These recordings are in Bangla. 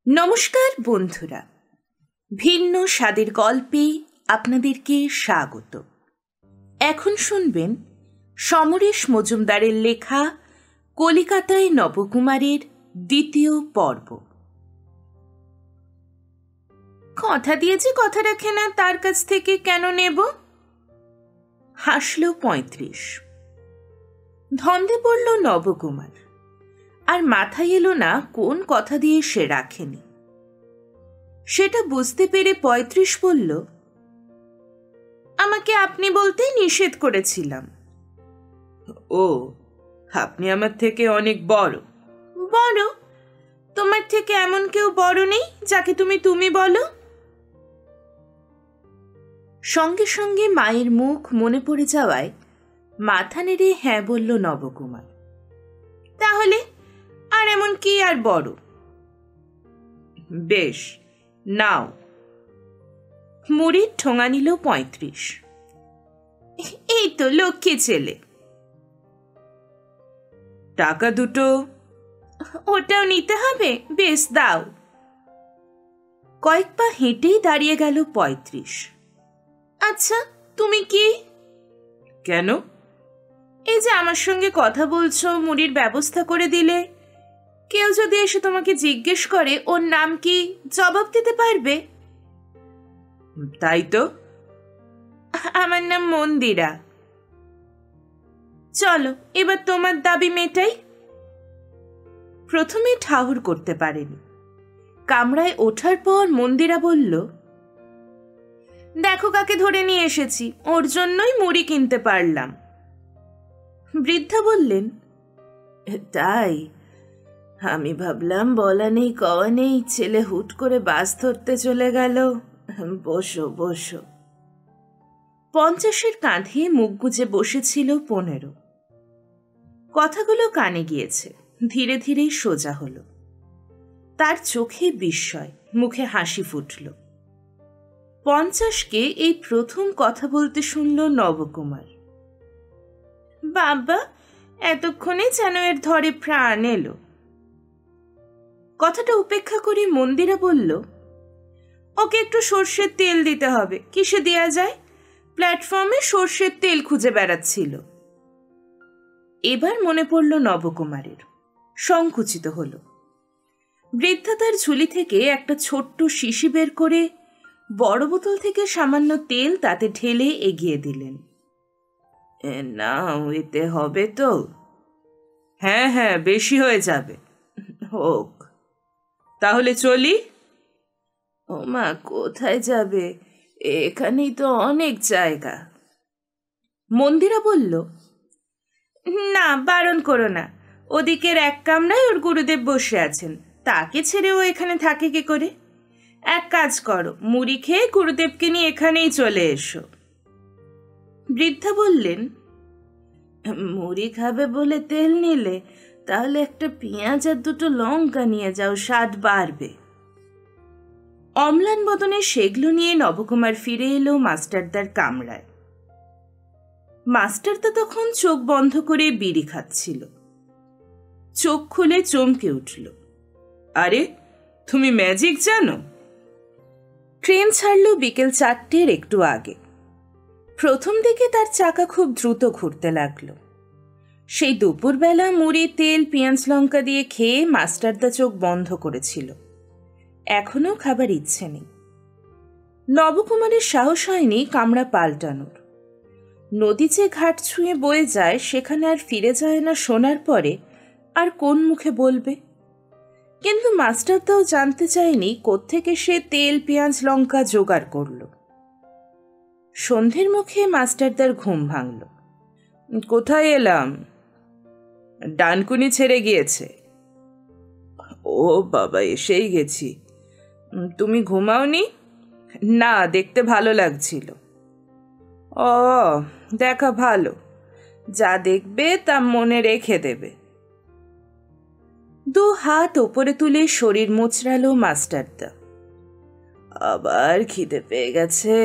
নমস্কার বন্ধুরা, ভিন্ন স্বাদের গল্পে আপনাদেরকে স্বাগত। এখন শুনবেন সমরেশ মজুমদারের লেখা কলিকাতায় নবকুমারের দ্বিতীয় পর্ব। কথা দিয়েছে কথা রাখে না, তার কাছ থেকে কেন নেব? হাসল ৩৫। ধন্দে পড়ল নবকুমার, আর মাথায় এলো না কোন কথা দিয়ে সে রাখেনি। সেটা বুঝতে পেরে ৩৫ বলল, আমাকে আপনি বলতে নিষেধ করেছিলাম। ও, আপনি আমার থেকে অনেক বড়। বড়? তোমার থেকে এমন কেউ বড় নেই যাকে তুমি তুমি বলো। সঙ্গে সঙ্গে মায়ের মুখ মনে পড়ে যাওয়ায় মাথা নেড়ে হ্যাঁ বলল নবকুমার। তাহলে আর এমন কি আর বড়? বেশ, নাও। মুড়ির ঠোঙা নিল ৩৫। এই তো লক্ষ্মী ছেলে। টাকা দুটো? ওটাও নিতে হবে? বেশ, দাও। কয়েক পা হেঁটেই দাঁড়িয়ে গেল ৩৫। আচ্ছা, তুমি কি? কেন? এই যে আমার সঙ্গে কথা বলছো, মুড়ির ব্যবস্থা করে দিলে, কেউ যদি এসে তোমাকে জিজ্ঞেস করে ওর নাম কি, জবাব দিতে পারবে? তাই তো। আমার নাম মন্দিরা। চলো এবার তোমার দাবি মেটাই। প্রথমে ঠাহর করতে পারেনি। কামরায় ওঠার পর মন্দিরা বলল, দেখো কাকে ধরে নিয়ে এসেছি, ওর জন্যই মুড়ি কিনতে পারলাম। বৃদ্ধা বললেন, তাই? আমি ভাবলাম বলা নেই কওয়া নেই, ছেলে হুট করে বাস ধরতে চলে গেল। বসো বসো। ৫০-এর কাঁধে মুখ গুজে বসেছিল ১৫। কথাগুলো কানে গিয়েছে, ধীরে ধীরে সোজা হলো। তার চোখে বিস্ময়, মুখে হাসি ফুটল। ৫০-কে এই প্রথম কথা বলতে শুনল নবকুমার। বাবা, এতক্ষণে যেন এর ধরে প্রাণ এলো। কথাটা উপেক্ষা করে মন্দিরা বলল, ওকে একটু সর্ষের তেল দিতে হবে। কিসে দেয়া যায়? প্ল্যাটফর্মে সর্ষের তেল খুঁজে বেড়াচ্ছিল। এবার মনে পড়ল নবকুমারের, সংকুচিত হল। বৃদ্ধা তার ঝুলি থেকে একটা ছোট্ট শিশি বের করে বড় বোতল থেকে সামান্য তেল তাতে ঢেলে এগিয়ে দিলেন। নাও, এতে হবে তো? হ্যাঁ হ্যাঁ, বেশি হয়ে যাবে। হোক। তাহলে চলি? ওমা, কোথায় যাবে? এখানেই তো অনেক জায়গা। মন্দিরা বলল, না, বারণ করো না। ওদিকের এক কামরায় ওর গুরুদেব বসে আছেন, তাকে ছেড়ে ও এখানে থাকে কি করে? এক কাজ করো, মুড়ি খেয়ে গুরুদেবকে নিয়ে এখানেই চলে এসো। বৃদ্ধা বললেন, মুড়ি খাবে বলে তেল নিলে, তাহলে একটা পেঁয়াজ আর দুটো লঙ্কা নিয়ে যাও, স্বাদ বাড়বে। অম্লান বদনে সেগুলো নিয়ে নবকুমার ফিরে এলো মাস্টারদার কামরায়। মাস্টারদা তখন চোখ বন্ধ করে বিড়ি খাচ্ছিল। চোখ খুলে চমকে উঠল। আরে, তুমি ম্যাজিক জানো? ট্রেন ছাড়ল বিকেল ৪টের একটু আগে। প্রথম দিকে তার চাকা খুব দ্রুত ঘুরতে লাগলো। সেই দুপুরবেলা মুড়ি, তেল, পেঁয়াজ লঙ্কা দিয়ে খেয়ে মাস্টারদা চোখ বন্ধ করেছিল। এখনো খাবার ইচ্ছে নেই। নবকুমারের সাহস হয়নি কামরা পাল্টানোর। নদী যে ঘাট ছুঁয়ে বয়ে যায়, সেখানে আর ফিরে যায় না শোনার পরে আর কোন মুখে বলবে? কিন্তু মাস্টারদাও জানতে চায়নি কোত্থেকে সে তেল, পেঁয়াজ, লঙ্কা জোগাড় করল। সন্ধ্যের মুখে মাস্টারদার ঘুম ভাঙল। কোথায় এলাম? ডানকুনি ছেড়ে গিয়েছে। ও বাবা, এসেই গেছি। তুমি ঘুমাওনি? না, দেখতে ভালো লাগছিল। ও, দেখা ভালো। যা দেখবে তা মনে রেখে দেবে। দু হাত ওপরে তুলে শরীর মোচড়ালো মাস্টারদা। আবার খিদে পেয়ে গেছে।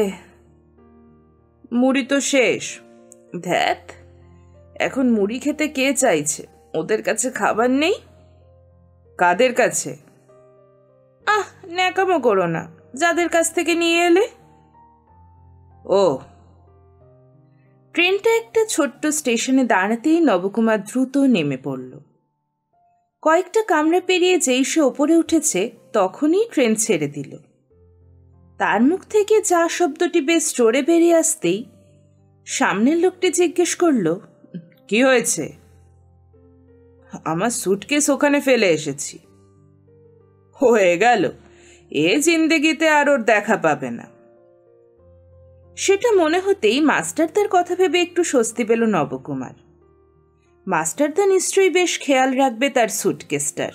মুড়ি তো শেষ। ধ্যাত, এখন মুড়ি খেতে কে চাইছে? ওদের কাছে খাবার নেই। কাদের কাছে? ন্যাকামো করো না, যাদের কাছ থেকে নিয়ে এলে। ও। ট্রেনটা একটা ছোট্ট স্টেশনে দাঁড়াতেই নবকুমার দ্রুত নেমে পড়ল। কয়েকটা কামরা পেরিয়ে যেই সে ওপরে উঠেছে তখনই ট্রেন ছেড়ে দিল। তার মুখ থেকে যা শব্দটি বেশ জোরে বেরিয়ে আসতেই সামনের লোকটি জিজ্ঞেস করল, কি হয়েছে? আমার সুটকেস ওখানে ফেলে এসেছি। হয়ে গেল, এ জিন্দেগিতে আর ওর দেখা পাবে না। সেটা মনে হতেই মাস্টারদার কথা ভেবে একটু স্বস্তি পেল নবকুমার। মাস্টারদা নিশ্চয়ই বেশ খেয়াল রাখবে তার সুটকেসটার।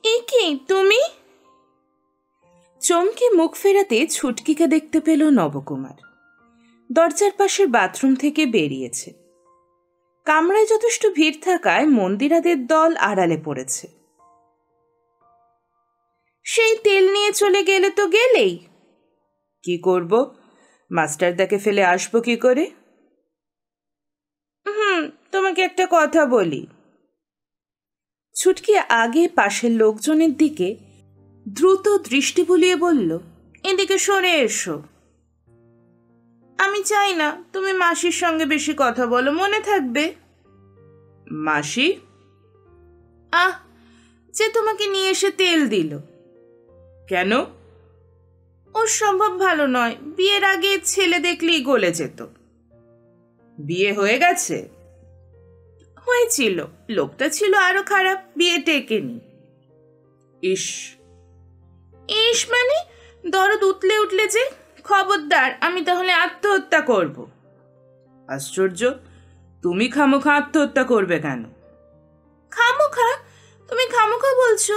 এ কি তুমি? চমকে মুখ ফেরাতে ছুটকিকে দেখতে পেল নবকুমার। দরজার পাশের বাথরুম থেকে বেরিয়েছে। কামরায় যথেষ্ট ভিড় থাকায় মন্দিরাদের দল আড়ালে পড়েছে। সেই তেল নিয়ে চলে গেলে তো গেলেই, কি করব? মাস্টারদাকে ফেলে আসবো কি করে? তোমাকে একটা কথা বলি। ছুটকি আগে পাশের লোকজনের দিকে দ্রুত দৃষ্টি বুলিয়ে বলল, এদিকে সরে এসো। আমি চাই না তুমি মাসির সঙ্গে বেশি কথা বলো, মনে থাকবে। মাসি? যে তোমাকে নিয়ে এসে তেল দিল। কেন? ওর সম্ভব ভালো নয়, বিয়ের আগে ছেলে দেখলেই গলে যেত। বিয়ে হয়ে গেছে? হয়েছিল, লোকটা ছিল আরো খারাপ, বিয়ে টেকেনি। ইস। ইস মানে? দরদ উঠলে উঠলে যে। খবরদার, আমি তাহলে আত্মহত্যা করব। আশ্চর্য, তুমি খামোখা আত্মহত্যা করবে কেন? খামোখা? তুমি খামোখা বলছো?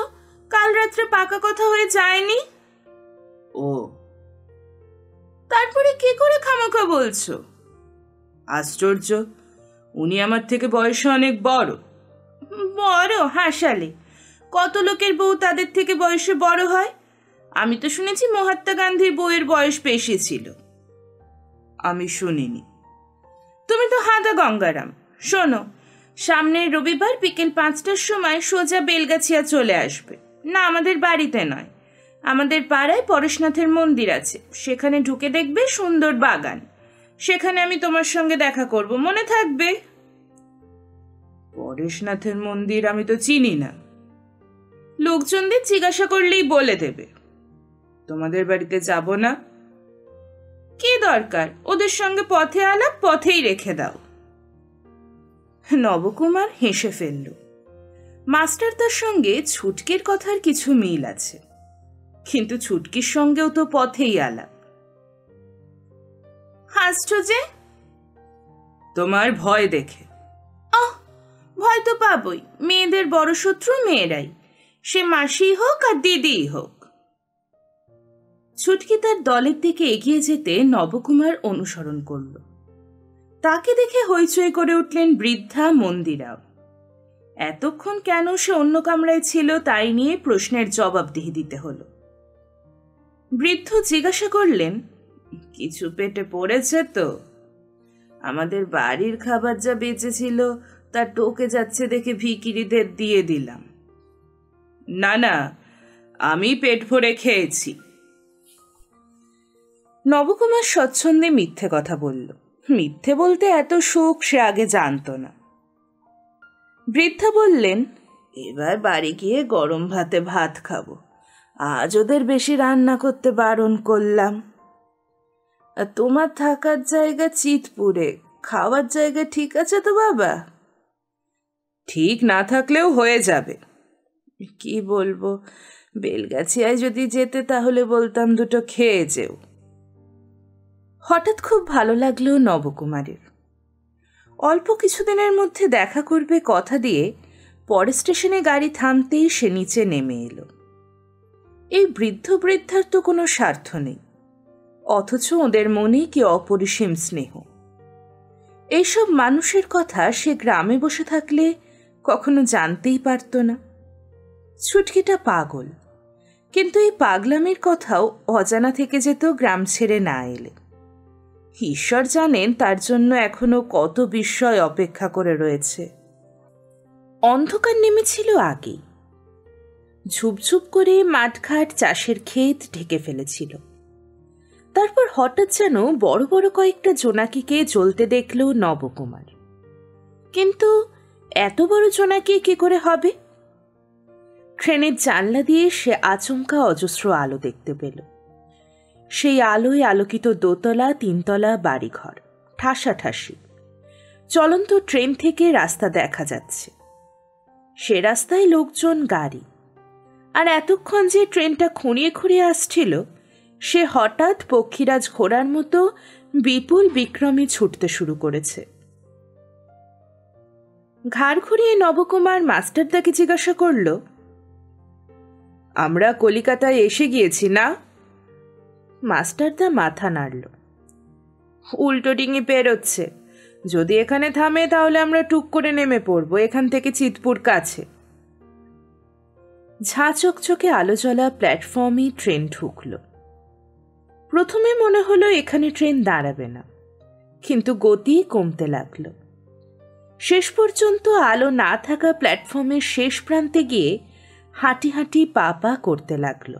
কাল রাত্রে পাকা কথা হয়ে যায়নি? ও, তারপরে কি করে খামোখা বলছো? আশ্চর্য, উনি আমার থেকে বয়সে অনেক বড়। বড় হাসালে? কত লোকের বউ তাদের থেকে বয়সে বড় হয়। আমি তো শুনেছি মহাত্মা গান্ধীর বউয়ের বয়স বেশি ছিল। আমি শুনিনি। তুমি তো হাদা গঙ্গারাম। শোনো, সামনের রবিবার বিকেল 5টার সময় সোজা বেলগাছিয়া চলে আসবে। না, আমাদের বাড়িতে নয়, আমাদের পাড়ায় পরেশনাথের মন্দির আছে, সেখানে ঢুকে দেখবে সুন্দর বাগান। সেখানে আমি তোমার সঙ্গে দেখা করব, মনে থাকবে। পরেশনাথের মন্দির আমি তো চিনি না। লোকজনদের জিজ্ঞাসা করলেই বলে দেবে। তোমাদের বাড়িতে যাব না। কি দরকার? ওদের সঙ্গে পথে আলাপ পথেই রেখে দাও। নবকুমার হেসে ফেলল। মাস্টারদার সঙ্গে ছুটকির কথার কিছু মিল আছে, কিন্তু ছুটকির সঙ্গেও তো পথেই আলাপ। হাসছো যে? তোমার ভয় দেখে। ভয় তো পাবই, মেয়েদের বড় শত্রু মেয়েরাই, সে মাসি হোক আর দিদিই হোক। ছুটকি তার দলের দিকে এগিয়ে যেতে নবকুমার অনুসরণ করল। তাকে দেখে হইচই করে উঠলেন বৃদ্ধা মন্দিরাও। এতক্ষণ কেন সে অন্য কামরায় ছিল তাই নিয়ে প্রশ্নের জবাবদিহি দিতে হলো। বৃদ্ধ জিজ্ঞাসা করলেন, কিছু পেটে পড়েছে তো? আমাদের বাড়ির খাবার যা বেঁচেছিল তা টোকে যাচ্ছে দেখে ভিখিরিদের দিয়ে দিলাম। না না, আমি পেট ভরে খেয়েছি। নবকুমার স্বচ্ছন্দে মিথ্যে কথা বলল। মিথ্যে বলতে এত সুখ সে আগে জানত না। বৃদ্ধা বললেন, এবার বাড়ি গিয়ে গরম ভাতে ভাত খাবো, আজ ওদের বেশি রান্না করতে বারণ করলাম। আর তোমার থাকার জায়গা চিতপুরে, খাওয়ার জায়গা ঠিক আছে তো বাবা? ঠিক না থাকলেও হয়ে যাবে। কি বলবো, বেলগাছিয়ায় যদি যেতে তাহলে বলতাম দুটো খেয়ে যেও। হঠাৎ খুব ভালো লাগলো নবকুমারের। অল্প কিছুদিনের মধ্যে দেখা করবে কথা দিয়ে পরের স্টেশনে গাড়ি থামতেই সে নিচে নেমে এলো। এই বৃদ্ধ বৃদ্ধার তো কোনো স্বার্থ নেই, অথচ ওদের মনে কি অপরিসীম স্নেহ। এইসব মানুষের কথা সে গ্রামে বসে থাকলে কখনো জানতেই পারত না। ছুটকিটা পাগল, কিন্তু এই পাগলামির কথাও অজানা থেকে যেত গ্রাম ছেড়ে না এলে। ঈশ্বর জানেন তার জন্য এখনো কত বিস্ময় অপেক্ষা করে রয়েছে। অন্ধকার নেমেছিল আগেই। ঝুপঝুপ করে মাঠঘাট চাষের ক্ষেত ঢেকে ফেলেছিল। তারপর হঠাৎ যেন বড় বড় কয়েকটা জোনাকিকে জ্বলতে দেখল নবকুমার। কিন্তু এত বড় জোনাকি কি করে হবে? ট্রেনের জানলা দিয়ে সে আচমকা অজস্র আলো দেখতে পেল। সেই আলোয় আলোকিত দোতলা তিনতলা বাড়িঘর, ঠাসাঠাসি। চলন্ত ট্রেন থেকে রাস্তা দেখা যাচ্ছে, সে রাস্তায় লোকজন, গাড়ি। আর এতক্ষণ যে ট্রেনটা খুঁড়িয়ে খুঁড়িয়ে আসছিল, সে হঠাৎ পক্ষীরাজ ঘোড়ার মতো বিপুল বিক্রমে ছুটতে শুরু করেছে। ঘাড় ঘুরিয়ে নবকুমার মাস্টারদাকে জিজ্ঞাসা করল, আমরা কলিকাতায় এসে গিয়েছি না? মাস্টারদা মাথা নাড়ল। উল্টো ডিঙি পেরোচ্ছে, যদি এখানে থামে তাহলে আমরা টুক করে নেমে পড়ব, এখান থেকে চিতপুর কাছে। ঝাঁ চকচকে আলো জ্বলা প্ল্যাটফর্মে ট্রেন ঢুকল। প্রথমে মনে হলো এখানে ট্রেন দাঁড়াবে না, কিন্তু গতি কমতে লাগল। শেষ পর্যন্ত আলো না থাকা প্ল্যাটফর্মের শেষ প্রান্তে গিয়ে হাঁটি হাঁটি পা পা করতে লাগল।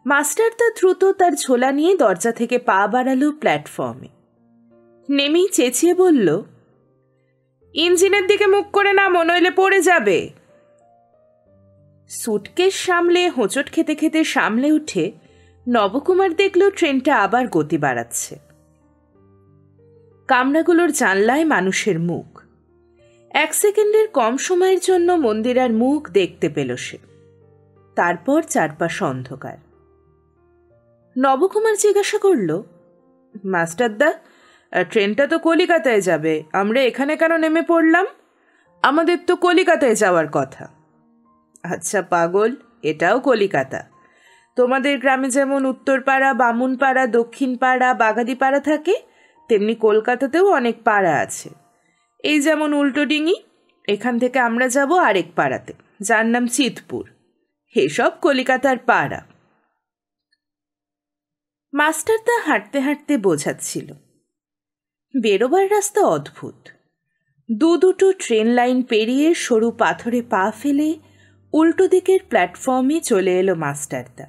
মাস্টারদা দ্রুত তার ঝোলা নিয়ে দরজা থেকে পা বাড়ালো প্ল্যাটফর্মে। নেমেই চেঁচিয়ে বলল, ইঞ্জিনের দিকে মুখ করে নামো, নইলে পড়ে যাবে। সুটকেস সামলে হোঁচট খেতে খেতে সামলে উঠে নবকুমার দেখল ট্রেনটা আবার গতি বাড়াচ্ছে। কামরাগুলোর জানলায় মানুষের মুখ। 1 সেকেন্ডের কম সময়ের জন্য মন্দিরার মুখ দেখতে পেল সে। তারপর চারপাশ অন্ধকার। নবকুমার জিজ্ঞাসা করল, মাস্টারদা, ট্রেনটা তো কলিকাতায় যাবে, আমরা এখানে কেন নেমে পড়লাম? আমাদের তো কলিকাতায় যাওয়ার কথা। আচ্ছা পাগল, এটাও কলিকাতা। তোমাদের গ্রামে যেমন উত্তরপাড়া, বামুনপাড়া, দক্ষিণপাড়া, বাগাদিপাড়া থাকে, তেমনি কলকাতাতেও অনেক পাড়া আছে। এই যেমন উল্টো ডিঙি, এখান থেকে আমরা যাব আরেক পাড়াতে, যার নাম চিতপুর। এসব কলিকাতার পাড়া। মাস্টারদা হাঁটতে হাঁটতে বোঝাচ্ছিল। বেরোবার রাস্তা অদ্ভুত। দুটো ট্রেন লাইন পেরিয়ে সরু পাথরে পা ফেলে উল্টো দিকের প্ল্যাটফর্মে চলে এলো মাস্টারদা।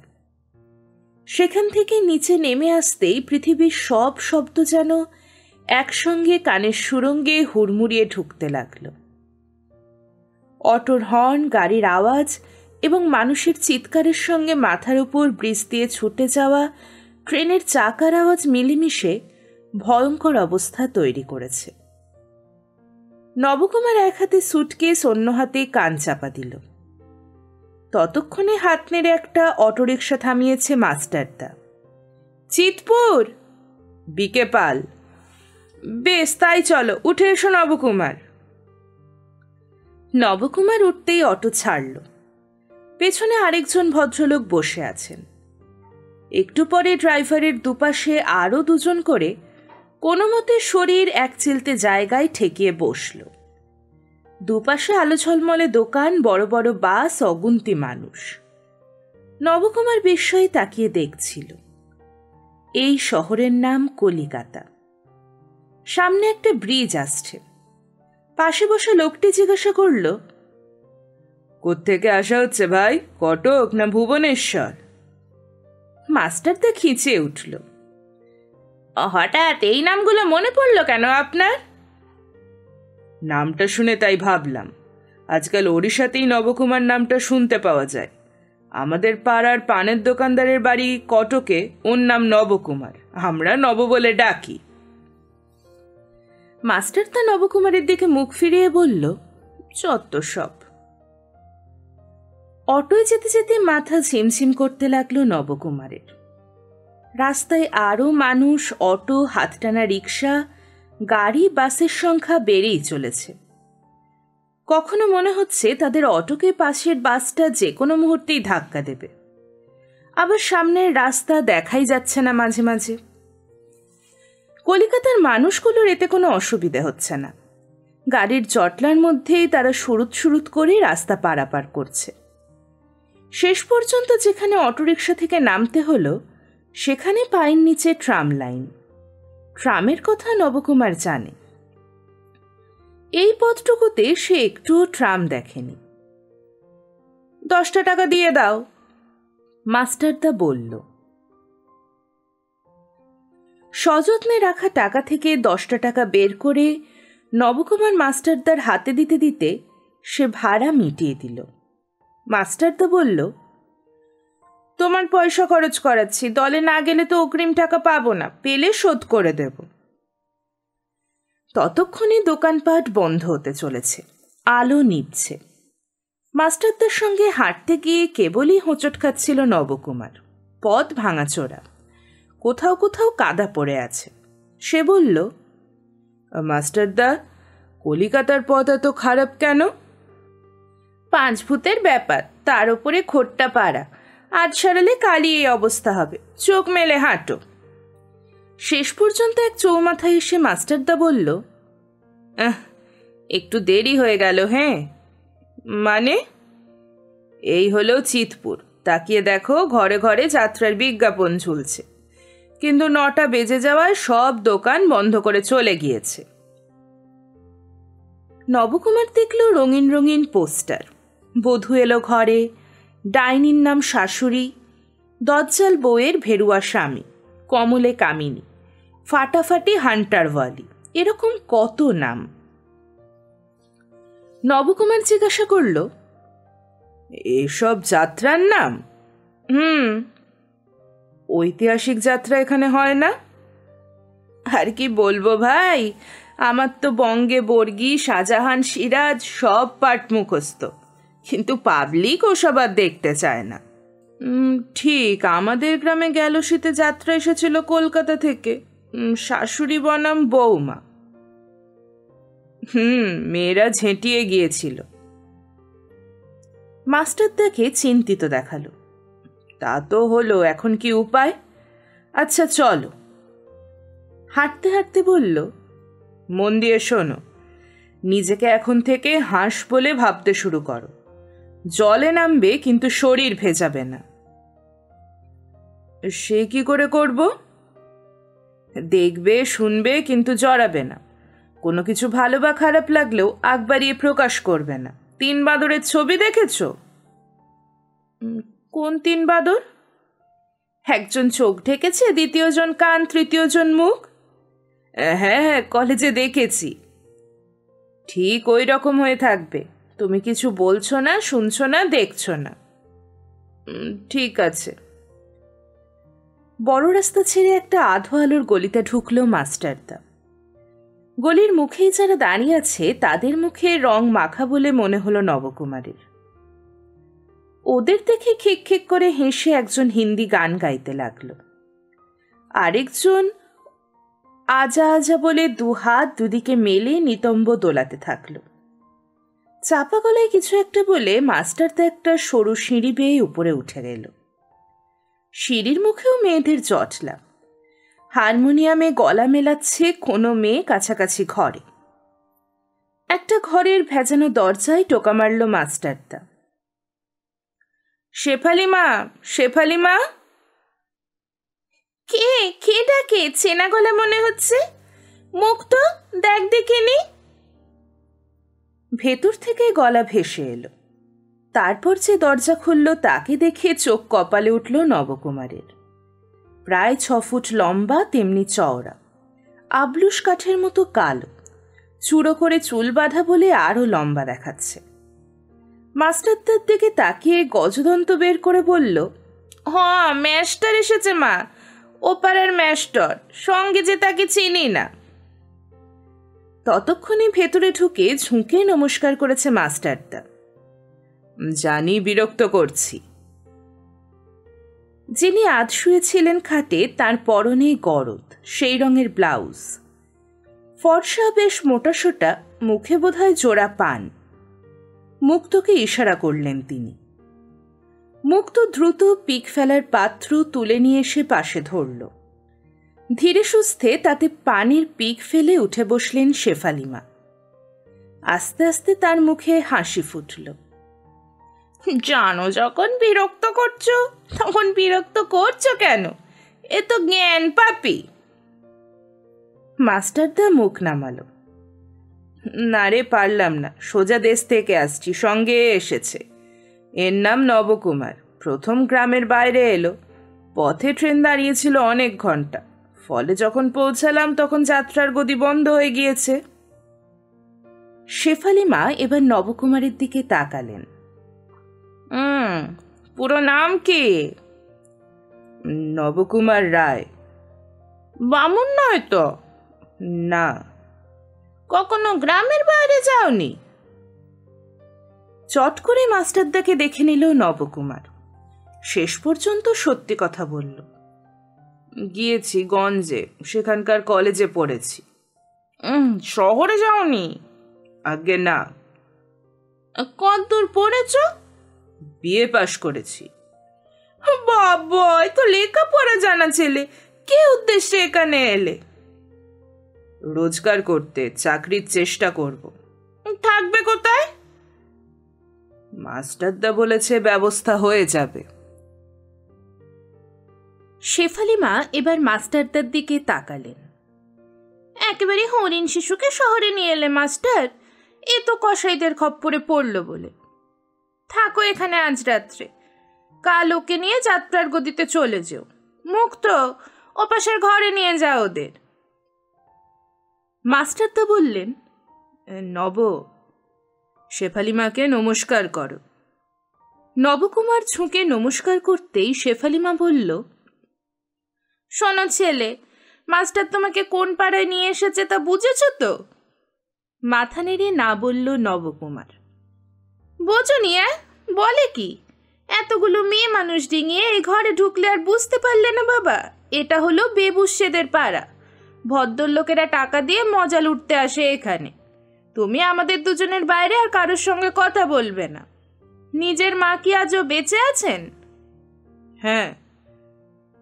সেখান থেকে নিচে নেমে আসতেই পৃথিবীর সব শব্দ যেন একসঙ্গে কানের সুরঙ্গে হুড়মুড়িয়ে ঢুকতে লাগল। অটোর হর্ন, গাড়ির আওয়াজ এবং মানুষের চিৎকারের সঙ্গে মাথার উপর ব্রিজ দিয়ে ছুটে যাওয়া ট্রেনের চাকার আওয়াজ মিলেমিশে ভয়ঙ্কর অবস্থা তৈরি করেছে। নবকুমার এক হাতে সুটকেস, অন্য হাতে কান চাপা দিল। ততক্ষণে হাত নেড়ে একটা অটোরিকশা থামিয়েছে মাস্টারদা। চিতপুর? বিকে পাল। বেশ, তাই চলো, উঠে এসো নবকুমার। নবকুমার উঠতেই অটো ছাড়ল। পেছনে আরেকজন ভদ্রলোক বসে আছেন। একটু পরে ড্রাইভারের দুপাশে আরও দুজন করে কোনো মতে শরীর এক চিলতে জায়গায় ঠেকিয়ে বসল। দুপাশে আলো ঝলমলে দোকান, বড় বড় বাস, অগুন্তি মানুষ। নবকুমার বিস্ময়ে তাকিয়ে দেখছিল। এই শহরের নাম কলিকাতা। সামনে একটা ব্রিজ আসছে। পাশে বসা লোকটি জিজ্ঞাসা করল, কোত্থেকে আসা হচ্ছে ভাই, কটক না ভুবনেশ্বর? মাস্টারদা খিঁচে উঠল। হঠাৎ এই নামগুলো মনে পড়ল কেন আপনার? নামটা শুনে তাই ভাবলাম। আজকাল ওড়িশাতেই নবকুমার নামটা শুনতে পাওয়া যায়। আমাদের পাড়ার পানের দোকানদারের বাড়ি কটকে, ওর নাম নবকুমার, আমরা নব বলে ডাকি। মাস্টারদা নবকুমারের দিকে মুখ ফিরিয়ে বলল, যত সব। অটোয় যেতে যেতে মাথা ঝিমঝিম করতে লাগলো নবকুমারের। রাস্তায় আরও মানুষ, অটো, হাতটানা রিক্সা, গাড়ি, বাসের সংখ্যা বেড়েই চলেছে। কখনো মনে হচ্ছে তাদের অটোকে পাশের বাসটা যে কোনো মুহূর্তেই ধাক্কা দেবে। আবার সামনের রাস্তা দেখাই যাচ্ছে না মাঝে মাঝে। কলিকাতার মানুষগুলোর এতে কোনো অসুবিধা হচ্ছে না। গাড়ির জটলার মধ্যেই তারা সুরুত সুরুত করে রাস্তা পারাপার করছে। শেষ পর্যন্ত যেখানে অটোরিকশা থেকে নামতে হলো, সেখানে পায়ের নিচে ট্রাম লাইন। ট্রামের কথা নবকুমার জানে। এই পথটুকুতে সে একটুও ট্রাম দেখেনি। 10টা টাকা দিয়ে দাও, মাস্টারদা বলল। সযত্নে রাখা টাকা থেকে 10টা টাকা বের করে নবকুমার মাস্টারদার হাতে দিতে দিতে সে ভাড়া মিটিয়ে দিল। মাস্টারদা বলল, তোমার পয়সা খরচ করাচ্ছি, দলে না গেলে তো অগ্রিম টাকা পাবো না, পেলে শোধ করে দেব। ততক্ষণে দোকানপাট বন্ধ হতে চলেছে, আলো নিভছে। মাস্টারদার সঙ্গে হাঁটতে গিয়ে কেবলই হোঁচট খাচ্ছিল নবকুমার। পথ ভাঙাচোরা, কোথাও কোথাও কাদা পড়ে আছে। সে বলল, মাস্টারদা, কলিকাতার পথ এত খারাপ কেন? 5 ভূতের ব্যাপার, তার উপরে খোট্টা পাড়া, আজ সারালে কালই এই অবস্থা হবে, চোখ মেলে হাঁটো। শেষ পর্যন্ত এক চৌমাথায় এসে মাস্টারদা বলল, একটু দেরি হয়ে গেল। হ্যাঁ, মানে? এই হলো চিতপুর। তাকিয়ে দেখো, ঘরে ঘরে যাত্রার বিজ্ঞাপন ঝুলছে, কিন্তু 9টা বেজে যাওয়ায় সব দোকান বন্ধ করে চলে গিয়েছে। নবকুমার দেখল রঙিন রঙিন পোস্টার। বধূ এলো ঘরে, ডাইনির নাম শাশুড়ি, দজ্জাল বউয়ের ভেরুয়া স্বামী, কমলে কামিনী, ফাটাফাটি হান্টারওয়ালি, এরকম কত নাম। নবকুমার জিজ্ঞাসা করল, এসব যাত্রার নাম? ঐতিহাসিক যাত্রা এখানে হয় না? আর কি বলবো ভাই, আমার তো বঙ্গে বর্গী, শাহজাহান, সিরাজ সব পাঠ মুখস্থ, কিন্তু পাবলিক ওসব আর দেখতে চায় না। ঠিক, আমাদের গ্রামে গেল শীতে যাত্রা এসেছিল কলকাতা থেকে, শাশুড়ি বনাম বৌমা। মেয়েরা ঝেঁটিয়ে গিয়েছিল। মাস্টারদাকে চিন্তিত দেখালো। তা তো হলো, এখন কি উপায়? আচ্ছা চলো। হাঁটতে হাঁটতে বলল, মন দিয়ে শোনো, নিজেকে এখন থেকে হাঁস বলে ভাবতে শুরু করো। জলে নামবে কিন্তু শরীর ভেজাবে না। সে কি করে করব? দেখবে, শুনবে, কিন্তু জড়াবে না। কোনো কিছু ভালো বা খারাপ লাগলেও আগ বাড়িয়ে প্রকাশ করবে না। 3 বাদরের ছবি দেখেছ? কোন 3 বাদর? একজন চোখ ঢেকেছে, 2য় জন কান, 3য় জন মুখ। হ্যাঁ, কলেজে দেখেছি। ঠিক ওই রকম হয়ে থাকবে। তুমি কিছু বলছো না, শুনছো না, দেখছো না। ঠিক আছে। বড় রাস্তা ছেড়ে একটা আধো আলোর গলিতে ঢুকলো মাস্টারদা। গলির মুখেই যারা দাঁড়িয়ে আছে তাদের মুখে রং মাখা বলে মনে হলো নবকুমারের। ওদের দেখে খিক খিক করে হেসে একজন হিন্দি গান গাইতে লাগলো, আরেকজন আজা আজা বলে 2 হাত দুদিকে মেলে নিতম্ব দোলাতে থাকলো। চাপা গলায় কিছু একটা বলে মাস্টারদা একটা সরু সিঁড়ি বেয়ে উপরে উঠে গেল। সিঁড়ির মুখেও মেয়েদের জটলা। হারমোনিয়ামে গলা মেলাচ্ছে কোনো মেয়ে কাছাকাছি ঘরে। একটা ঘরের ভেজানো দরজায় টোকা মারল মাস্টারদা। শেফালি মা, শেফালি মা। কে কে ডাকে? চেনা গলা মনে হচ্ছে, মুখ তো দেখ দেখিনি। ভেতর থেকে গলা ভেসে এলো। তারপর যে দরজা খুলল তাকে দেখে চোখ কপালে উঠল নবকুমারের। প্রায় 6 ফুট লম্বা, তেমনি চওড়া, আবলুস কাঠের মতো কালো, চূড়ো করে চুল বাঁধা বলে আরো লম্বা দেখাচ্ছে। মাস্টারদার দিকে তাকিয়ে গজদন্ত বের করে বলল, ম্যাস্টার এসেছে মা, ওপাড়ার ম্যাস্টার, সঙ্গে যে তাকে চিনি না। ততক্ষণে ভেতরে ঢুকে ঝুঁকে নমস্কার করেছে মাস্টারদা। জানি বিরক্ত করছি। যিনি আধ শুয়েছিলেন খাটে তার পরনে গরদ, সেই রঙের ব্লাউজ, ফর্সা, বেশ মোটাসোটা, মুখে বোধহয় জোড়া পান। মুক্তকে ইশারা করলেন তিনি। মুক্ত দ্রুত পিক ফেলার পাত্র তুলে নিয়ে এসে পাশে ধরল। ধীরে সুস্থে তাতে পানির পিক ফেলে উঠে বসলেন শেফালিমা। আস্তে আস্তে তার মুখে হাসি ফুটল। জানো যখন বিরক্ত করছো, তখন বিরক্ত করছো কেন? এ তো জ্ঞান পাপি। মাস্টারদা মুখ নামালো। না রে, পারলাম না, সোজা দেশ থেকে আসছি, সঙ্গে এসেছে। এর নাম নবকুমার। প্রথম গ্রামের বাইরে এলো। পথে ট্রেন দাঁড়িয়েছিল অনেক ঘন্টা, ফলে যখন পৌঁছালাম তখন যাত্রার গতি বন্ধ হয়ে গিয়েছে। শেফালি মা এবার নবকুমারের দিকে তাকালেন। পুরো নাম কি? নবকুমার রায়। বামুন নয় তো? না। কখনো গ্রামের বাইরে যাওনি? চট করে মাস্টারদাকে দেখে নিল নবকুমার। শেষ পর্যন্ত সত্যি কথা বলল। গিয়েছি গঞ্জে, সেখানকার কলেজে পড়েছি। শহরে যাওনি? আগে না। কতদূর পড়েছ? বিএ পাশ করেছি। বাবা, এ তো লেখাপড়া জানা ছেলে। কি উদ্দেশ্যে এখানে এলে? রোজগার করতে, চাকরির চেষ্টা করব। থাকবে কোথায়? মাস্টারদা বলেছে ব্যবস্থা হয়ে যাবে। শেফালি মা এবার মাস্টারদার দিকে তাকালেন। একেবারে হরিণ শিশুকে শহরে নিয়ে এলে মাস্টার? এ তো কসাইদের খপ্পরে পড়লো বলে। থাকো এখানে আজ রাত্রে, কাল ওকে নিয়ে যাত্রার গতিতে চলে যেও। মুক্ত, ওপাশের ঘরে নিয়ে যাও ওদের। মাস্টারদা বললেন, নব, শেফালি মাকে নমস্কার করো। নবকুমার ঝুঁকে নমস্কার করতেই শেফালি মা বলল, শোনো ছেলে, মাস্টার তোমাকে কোন পাড়ায় নিয়ে এসেছে তা বুঝেছ তো? মাথা নেড়ে না বলল নবকুমার। বোঝনি? বলে কি? এতগুলো মেয়ে মানুষ ডিঙিয়ে এই ঘরে ঢুকলে আর বুঝতে পারলে না বাবা? এটা হলো বেবুসেদের পাড়া। ভদ্রলোকেরা টাকা দিয়ে মজা লুটতে আসে এখানে। তুমি আমাদের দুজনের বাইরে আর কারোর সঙ্গে কথা বলবে না। নিজের মা কি আজও বেঁচে আছেন? হ্যাঁ।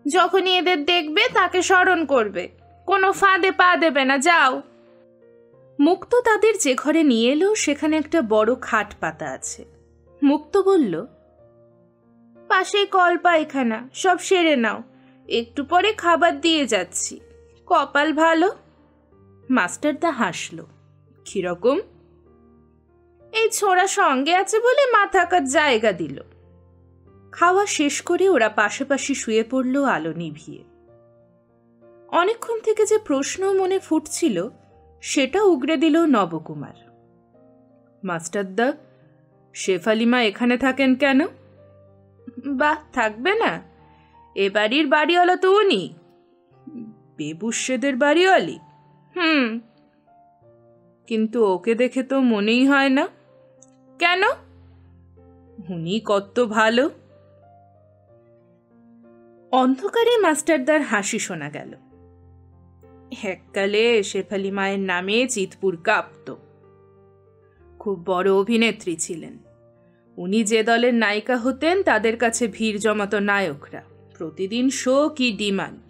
যখনই এদের দেখবে তাকে স্মরণ করবে, কোনো ফাঁদে পা দেবে না। যাও। মুক্ত তাদের যে ঘরে নিয়ে এলো সেখানে একটা বড় খাট পাতা আছে। মুক্ত বলল, পাশে কল পায়খানা, সব সেরে নাও, একটু পরে খাবার দিয়ে যাচ্ছি। কপাল ভালো। মাস্টারদা হাসল। কিরকম? এই ছোড়া সঙ্গে আছে বলে মা থাকার জায়গা দিল। খাওয়া শেষ করে ওরা পাশাপাশি শুয়ে পড়ল আলো নিভিয়ে। অনেকক্ষণ থেকে যে প্রশ্ন মনে ফুটছিল সেটা উগরে দিল নবকুমার। মাস্টারদা, শেফালি মা এখানে থাকেন কেন? বাহ, থাকবে না? এ বাড়ির বাড়িওয়ালা তো উনি। বেবুসেদের বাড়িওয়ালি? কিন্তু ওকে দেখে তো মনেই হয় না। কেন? উনি কত ভালো। অন্ধকারে মাস্টারদার হাসি শোনা গেল। এককালে শেফালি মায়ের নামে চিতপুর কাঁপত। খুব বড় অভিনেত্রী ছিলেন উনি। যে দলের নায়িকা হতেন তাদের কাছে ভিড় জমাত নায়করা। প্রতিদিন শো কি ডিমান্ড।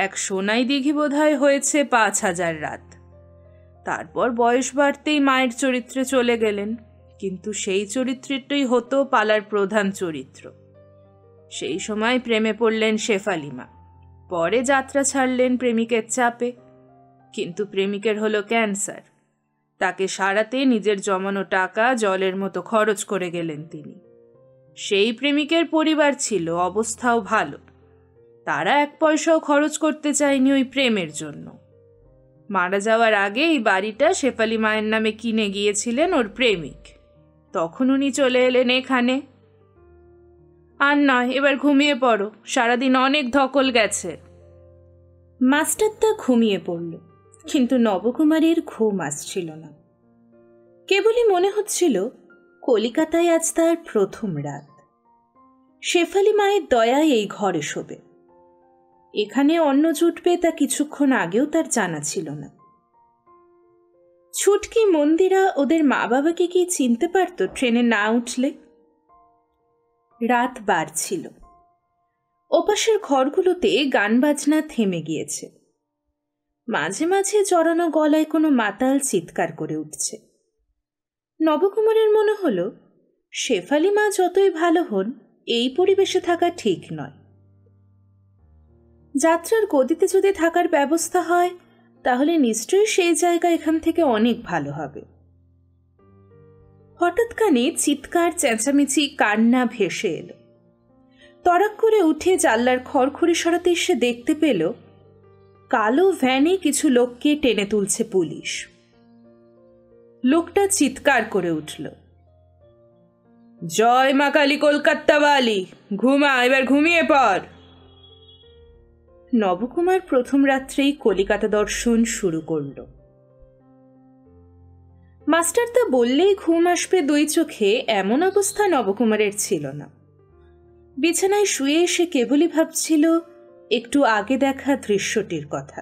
এক সোনাই দিঘি বোধহয় হয়েছে 5,000 রাত। তারপর বয়স বাড়তেই মায়ের চরিত্রে চলে গেলেন, কিন্তু সেই চরিত্রটাই হতো পালার প্রধান চরিত্র। সেই সময় প্রেমে পড়লেন শেফালি মা। পরে যাত্রা ছাড়লেন প্রেমিকের চাপে, কিন্তু প্রেমিকের হলো ক্যান্সার। তাকে সারাতে নিজের জমানো টাকা জলের মতো খরচ করে গেলেন তিনি। সেই প্রেমিকের পরিবার ছিল, অবস্থাও ভালো। তারা 1 পয়সাও খরচ করতে চায়নি ওই প্রেমের জন্য। মারা যাওয়ার আগে এই বাড়িটা শেফালি মায়ের নামে কিনে গিয়েছিলেন ওর প্রেমিক। তখন উনি চলে এলেন এখানে। আর নয়, এবার ঘুমিয়ে পড়ো, সারাদিন অনেক ধকল গেছে। মাস্টারদা ঘুমিয়ে পড়ল, কিন্তু নবকুমারের ঘুম আসছিল না। কেবলই মনে হচ্ছিল কলিকাতায় আজ তার প্রথম রাত। শেফালি মায়ের দয়ায় এই ঘরে শোবে। এখানে অন্ন জুটবে তা কিছুক্ষণ আগেও তার জানা ছিল না। ছুটকি মন্দিরা ওদের মা বাবাকে কি চিনতে পারত ট্রেনে না উঠলে? রাত বাড়ছিল। ওপাশের ঘরগুলোতে গান বাজনা থেমে গিয়েছে। মাঝে মাঝে জড়ানো গলায় কোনো মাতাল চিৎকার করে উঠছে। নবকুমারের মনে হলো শেফালি মা যতই ভালো হন, এই পরিবেশে থাকা ঠিক নয়। যাত্রার গদিতে যদি থাকার ব্যবস্থা হয় তাহলে নিশ্চয়ই সেই জায়গা এখান থেকে অনেক ভালো হবে। হঠাৎ কানে চিৎকার, চেঁচামেচি, কান্না ভেসে এলো। তড়াক করে উঠে জানলার খড়খড়ি সরাতে এসে দেখতে পেল কালো ভ্যানে কিছু লোককে টেনে তুলছে পুলিশ। লোকটা চিৎকার করে উঠল, জয় মা কালী কলকাতাওয়ালি, ঘুমা, এবার ঘুমিয়ে পড়। নবকুমার প্রথম রাত্রেই কলিকাতা দর্শন শুরু করল। মাস্টারদা বললেই ঘুম আসবে দুই চোখে, এমন অবস্থা নবকুমারের ছিল না। বিছানায় শুয়ে এসে কেবলই ভাবছিল একটু আগে দেখা দৃশ্যটির কথা।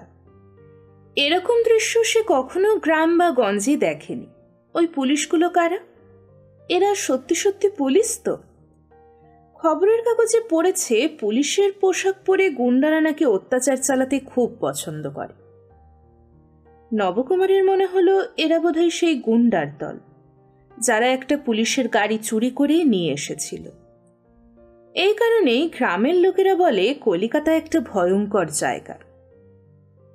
এরকম দৃশ্য সে কখনো গ্রাম বা গঞ্জে দেখেনি। ওই পুলিশগুলো কারা? এরা সত্যি সত্যি পুলিশ তো? খবরের কাগজে পড়েছে পুলিশের পোশাক পরে গুন্ডারা নাকি অত্যাচার চালাতে খুব পছন্দ করে। নবকুমারের মনে হলো এরা বোধহয় সেই গুন্ডার দল যারা একটা পুলিশের গাড়ি চুরি করে নিয়ে এসেছিল। এই কারণেই গ্রামের লোকেরা বলে কলিকাতা একটা ভয়ঙ্কর জায়গা।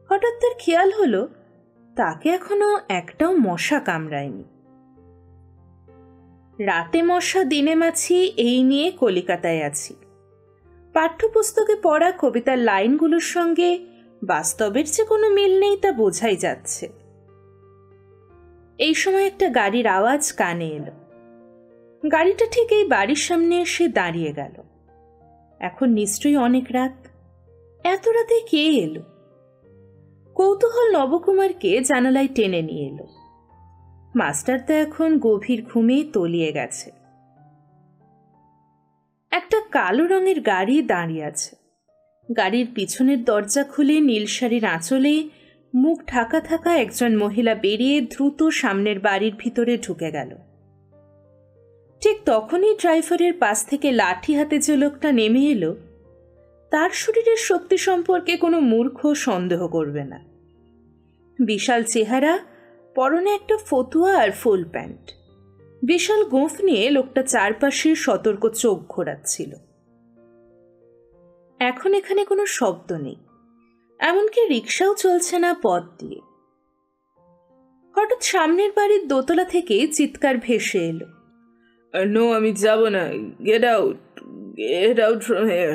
হঠাৎ তার খেয়াল হলো তাকে এখনো একটাও মশা কামড়ায়নি। রাতে মশা দিনে মাছি, এই নিয়ে কলিকাতায় আছি। পাঠ্যপুস্তকে পড়া কবিতার লাইনগুলোর সঙ্গে বাস্তবের যে কোনো মিল নেই তা বোঝাই যাচ্ছে। এই সময় একটা গাড়ির আওয়াজ কানে এলো। গাড়িটা ঠিক এই বাড়ির সামনে এসে দাঁড়িয়ে গেল। এখন নিশ্চয়ই অনেক রাত। এত রাতে কে এলো? কৌতূহল নবকুমারকে জানালায় টেনে নিয়ে এলো। মাস্টারদা এখন গভীর ঘুমে তলিয়ে গেছে। একটা কালো রঙের গাড়ি দাঁড়িয়ে আছে। গাড়ির পিছনের দরজা খুলে নীল শাড়ির আঁচলে মুখ ঢাকা থাকা একজন মহিলা বেরিয়ে দ্রুত সামনের বাড়ির ভিতরে ঢুকে গেল। ঠিক তখনই ড্রাইভারের পাশ থেকে লাঠি হাতে যে লোকটা নেমে এলো, তার শরীরের শক্তি সম্পর্কে কোনো মূর্খ সন্দেহ করবে না। বিশাল চেহারা, পরনে একটা ফতুয়া আর ফুল প্যান্ট। বিশাল গোঁফ নিয়ে লোকটা চারপাশে সতর্ক চোখ ঘোরাচ্ছিল। এখন এখানে কোনো শব্দ নেই, এমনকি রিক্সাও চলছে না পথ দিয়ে। হঠাৎ সামনের বাড়ির দোতলা থেকে চিৎকার ভেসে এলো, নো, আমি যাব না, গেট আউট ফ্রম হিয়ার।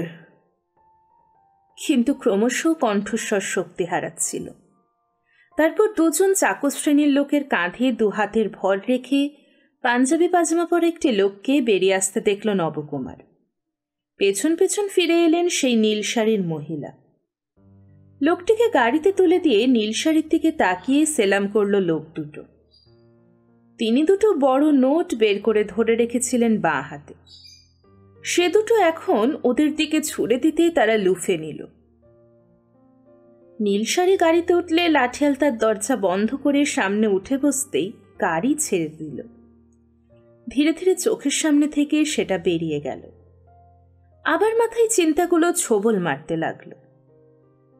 কিন্তু ক্রমশ কণ্ঠস্বর শক্তি হারাচ্ছিল। তারপর দুজন চাকর শ্রেণীর লোকের কাঁধে দু হাতের ভর রেখে পাঞ্জাবি পাজামা পরা একটি লোককে বেরিয়ে আসতে দেখল নবকুমার। পেছন পেছন ফিরে এলেন সেই নীল শাড়ির মহিলা। লোকটিকে গাড়িতে তুলে দিয়ে নীল শাড়ির দিকে তাকিয়ে সেলাম করল লোক দুটো। তিনি দুটো বড় নোট বের করে ধরে রেখেছিলেন বাঁ হাতে। সে দুটো এখন ওদের দিকে ছুড়ে দিতে তারা লুফে নিল। নীলশাড়ি গাড়িতে উঠলে লাঠিয়াল তার দরজা বন্ধ করে সামনে উঠে বসতেই গাড়ি ছেড়ে দিল। ধীরে ধীরে চোখের সামনে থেকে সেটা বেরিয়ে গেল। আবার মাথায় চিন্তাগুলো ছোবল মারতে লাগল।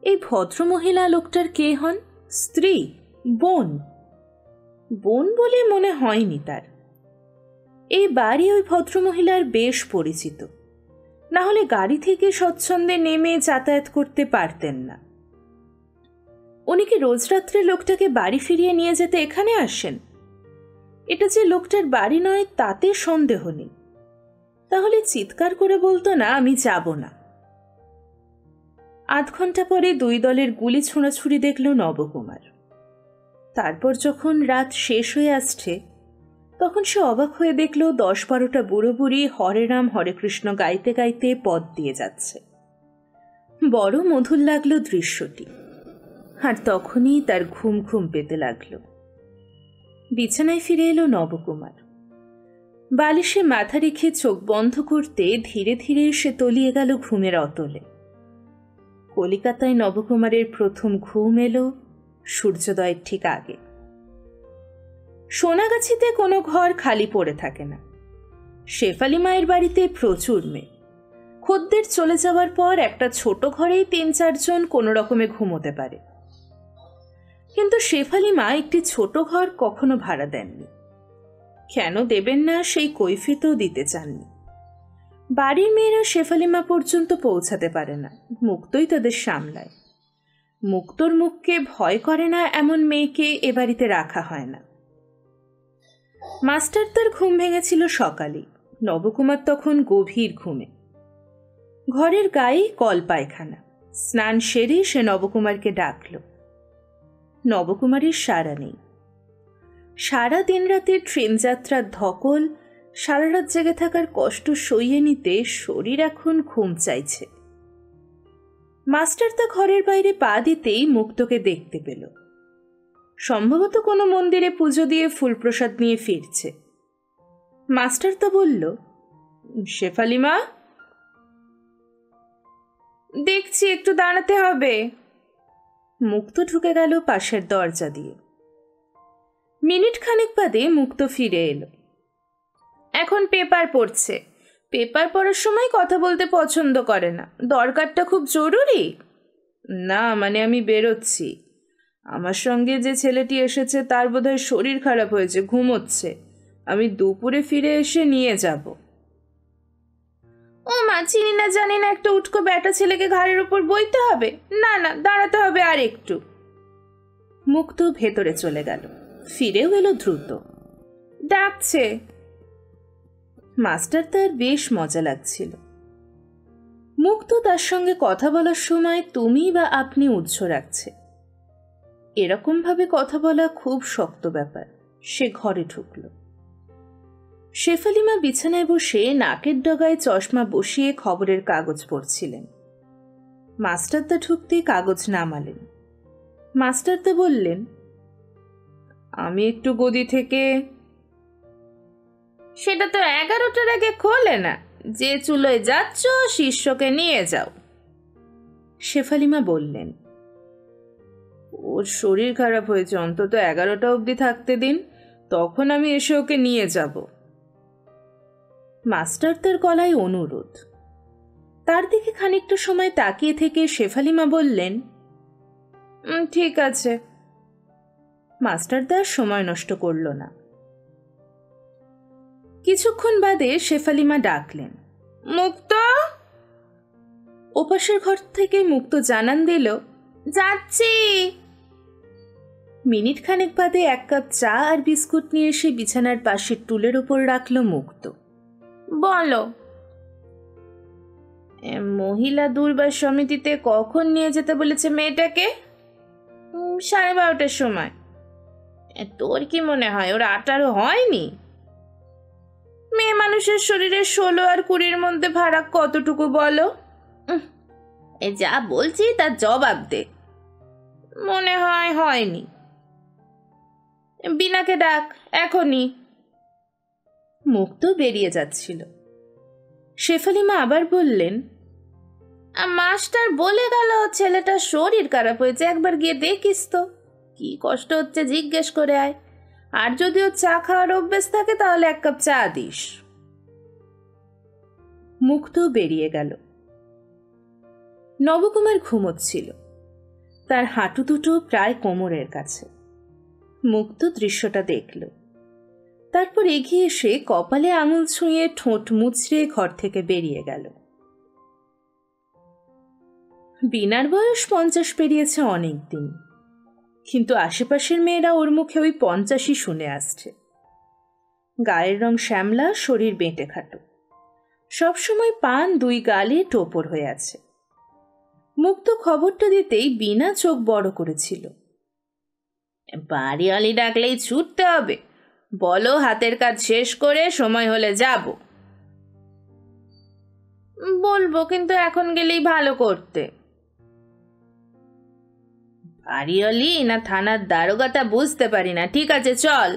এই ভদ্রমহিলা লোকটার কে হন? স্ত্রী? বোন? বোন বলে মনে হয়নি তার। এই বাড়ি ওই ভদ্রমহিলার বেশ পরিচিত, না হলে গাড়ি থেকে স্বচ্ছন্দে নেমে যাতায়াত করতে পারতেন না। উনি কি রোজ রাত্রে লোকটাকে বাড়ি ফিরিয়ে নিয়ে যেতে এখানে আসেন? এটা যে লোকটার বাড়ি নয় তাতে সন্দেহ নেই। তাহলে চিৎকার করে বলতো না, আমি যাব না। আধ ঘন্টা পরে দুই দলের গুলি ছোঁড়াছুড়ি দেখল নবকুমার। তারপর যখন রাত শেষ হয়ে আসছে তখন সে অবাক হয়ে দেখল 10-12টা বুড়ো বুড়ি হরে রাম হরে কৃষ্ণ গাইতে গাইতে পথ দিয়ে যাচ্ছে। বড় মধুর লাগলো দৃশ্যটি। আর তখনই তার ঘুম ঘুম পেতে লাগল। বিছানায় ফিরে এলো নবকুমার। বালিশে মাথা রেখে চোখ বন্ধ করতে ধীরে ধীরে সে তলিয়ে গেল ঘুমের অতলে। কলিকাতায় নবকুমারের প্রথম ঘুম এলো সূর্যোদয়ের ঠিক আগে। সোনাগাছিতে কোনো ঘর খালি পড়ে থাকে না। শেফালি মায়ের বাড়িতে প্রচুর মেয়ে। খদ্দের চলে যাওয়ার পর একটা ছোট ঘরেই 3-4 জন কোনো রকমে ঘুমোতে পারে। কিন্তু শেফালি মা একটি ছোট ঘর কখনো ভাড়া দেননি। কেন দেবেন না সেই কৈফিয়তও দিতে চাননি। বাড়ির মেয়েরা শেফালি মা পর্যন্ত পৌঁছাতে পারে না, মুক্তই তাদের সামলায়। মুক্তর মুখকে ভয় করে না এমন মেয়েকে এ বাড়িতে রাখা হয় না। মাস্টার তার ঘুম ভেঙেছিল সকালে। নবকুমার তখন গভীর ঘুমে। ঘরের গায়েই কল পায়খানা। স্নান সেরে সে নবকুমারকে ডাকল। নবকুমারের সাড়া নেই। সারা দিন রাতের ট্রেন যাত্রার ধকল, সারা রাত জেগে থাকার কষ্ট সইয়ে নিতে শরীর এখন ঘুম চাইছে। মাস্টার তা ঘরের বাইরে পা দিতেই মুক্তকে দেখতে পেল। সম্ভবত কোনো মন্দিরে পুজো দিয়ে ফুলপ্রসাদ নিয়ে ফিরছে। মাস্টার তা বলল, শেফালি মা। দেখছি, একটু দাঁড়াতে হবে। মুক্ত ঢুকে গেল পাশের দরজা দিয়ে। মিনিট খানেক বাদে মুক্ত ফিরে এলো। এখন পেপার পড়ছে। পেপার পড়ার সময় কথা বলতে পছন্দ করে না। দরকারটা খুব জরুরি? না, মানে আমি বেরোচ্ছি। আমার সঙ্গে যে ছেলেটি এসেছে তার বোধহয় শরীর খারাপ হয়েছে, ঘুমোচ্ছে। আমি দুপুরে ফিরে এসে নিয়ে যাব। ও মা, চিনি না জানি না একটা উটকো ব্যাটা ছেলেকে ঘাড়ের উপর বইতে হবে? না না, দাঁড়াতে হবে আর একটু। মুক্ত ভেতরে চলে গেল। ফিরেও এলো দ্রুত। ডাকছে। মাস্টার তার বেশ মজা লাগছিল। মুক্ত তার সঙ্গে কথা বলার সময় তুমি বা আপনি উৎস রাখছে। এরকমভাবে কথা বলা খুব শক্ত ব্যাপার। সে ঘরে ঢুকল। শেফালিমা বিছানায় বসে নাকের ডগায় চশমা বসিয়ে খবরের কাগজ পড়ছিলেন। মাস্টারদা ঢুকতে কাগজ নামালেন। মাস্টারদা বললেন, আমি একটু গদি থেকে। সেটা তো 11টার আগে খোলে না। যে চুলোয় যাচ্ছ শিষ্যকে নিয়ে যাও। শেফালিমা বললেন, ওর শরীর খারাপ হয়েছে, অন্তত 11টা অবধি থাকতে দিন, তখন আমি এসে ওকে নিয়ে যাব। মাস্টার তার গলায় অনুরোধ। তার দিকে খানিকটা সময় তাকিয়ে থেকে শেফালিমা বললেন, ঠিক আছে। মাস্টারদা সময় নষ্ট করল না। কিছুক্ষণ বাদে শেফালিমা ডাকলেন, মুক্ত। ওপাশের ঘর থেকে মুক্ত জানান দিল, যাচ্ছি। মিনিট খানেক বাদে 1 কাপ চা আর বিস্কুট নিয়ে এসে বিছানার পাশের টুলের উপর রাখল মুক্ত। বলো। মহিলা দুর্বার সমিতিতে কখন নিয়ে যেতে বলেছে মেয়েটাকে? 12:30টার সময়। তোর কি মনে হয় ওর 18 হয়নি? মেয়ে মানুষের শরীরে 16 আর 20-র মধ্যে ফারাক কতটুকু বলো? যা বলছি তার জবাব দে। মনে হয় হয়নি। বিনাকে ডাক এখনই। মুক্ত বেরিয়ে যাচ্ছিল। শেফালিমা আবার বললেন, মাস্টার বলে গেল ছেলেটার শরীর খারাপ হয়েছে, একবার গিয়ে দেখিস তো। কি কষ্ট হচ্ছে জিজ্ঞেস করে আয়। আর যদি ওর চা খাওয়ার অভ্যেস থাকে তাহলে 1 কাপ চা দিস। মুক্ত বেরিয়ে গেল। নবকুমার ঘুমোচ্ছিল। তার হাঁটু দুটো প্রায় কোমরের কাছে। মুক্ত দৃশ্যটা দেখল। তারপর এগিয়ে এসে কপালে আঙুল ছুঁয়ে ঠোঁট মুচড়ে ঘর থেকে বেরিয়ে গেল। বিনার বয়স 50 পেরিয়েছে অনেক দিন, কিন্তু আশেপাশের মেয়েরা ওর মুখে ওই 50ই শুনে আসছে। গায়ের রং শ্যামলা, শরীর বেঁটে খাটো, সবসময় পান 2 গালে টোপর হয়ে আছে। মুক্ত খবরটা দিতেই বিনা চোখ বড় করেছিল। বাড়িওয়ালি ডাকলেই ছুটতে হবে, বলো হাতের কাজ শেষ করে সময় হলে যাব। বলবো, কিন্তু এখন গেলেই ভালো করতে। বাড়িওয়ালি না থানার দারোগাটা বুঝতে পারি না। ঠিক আছে চল।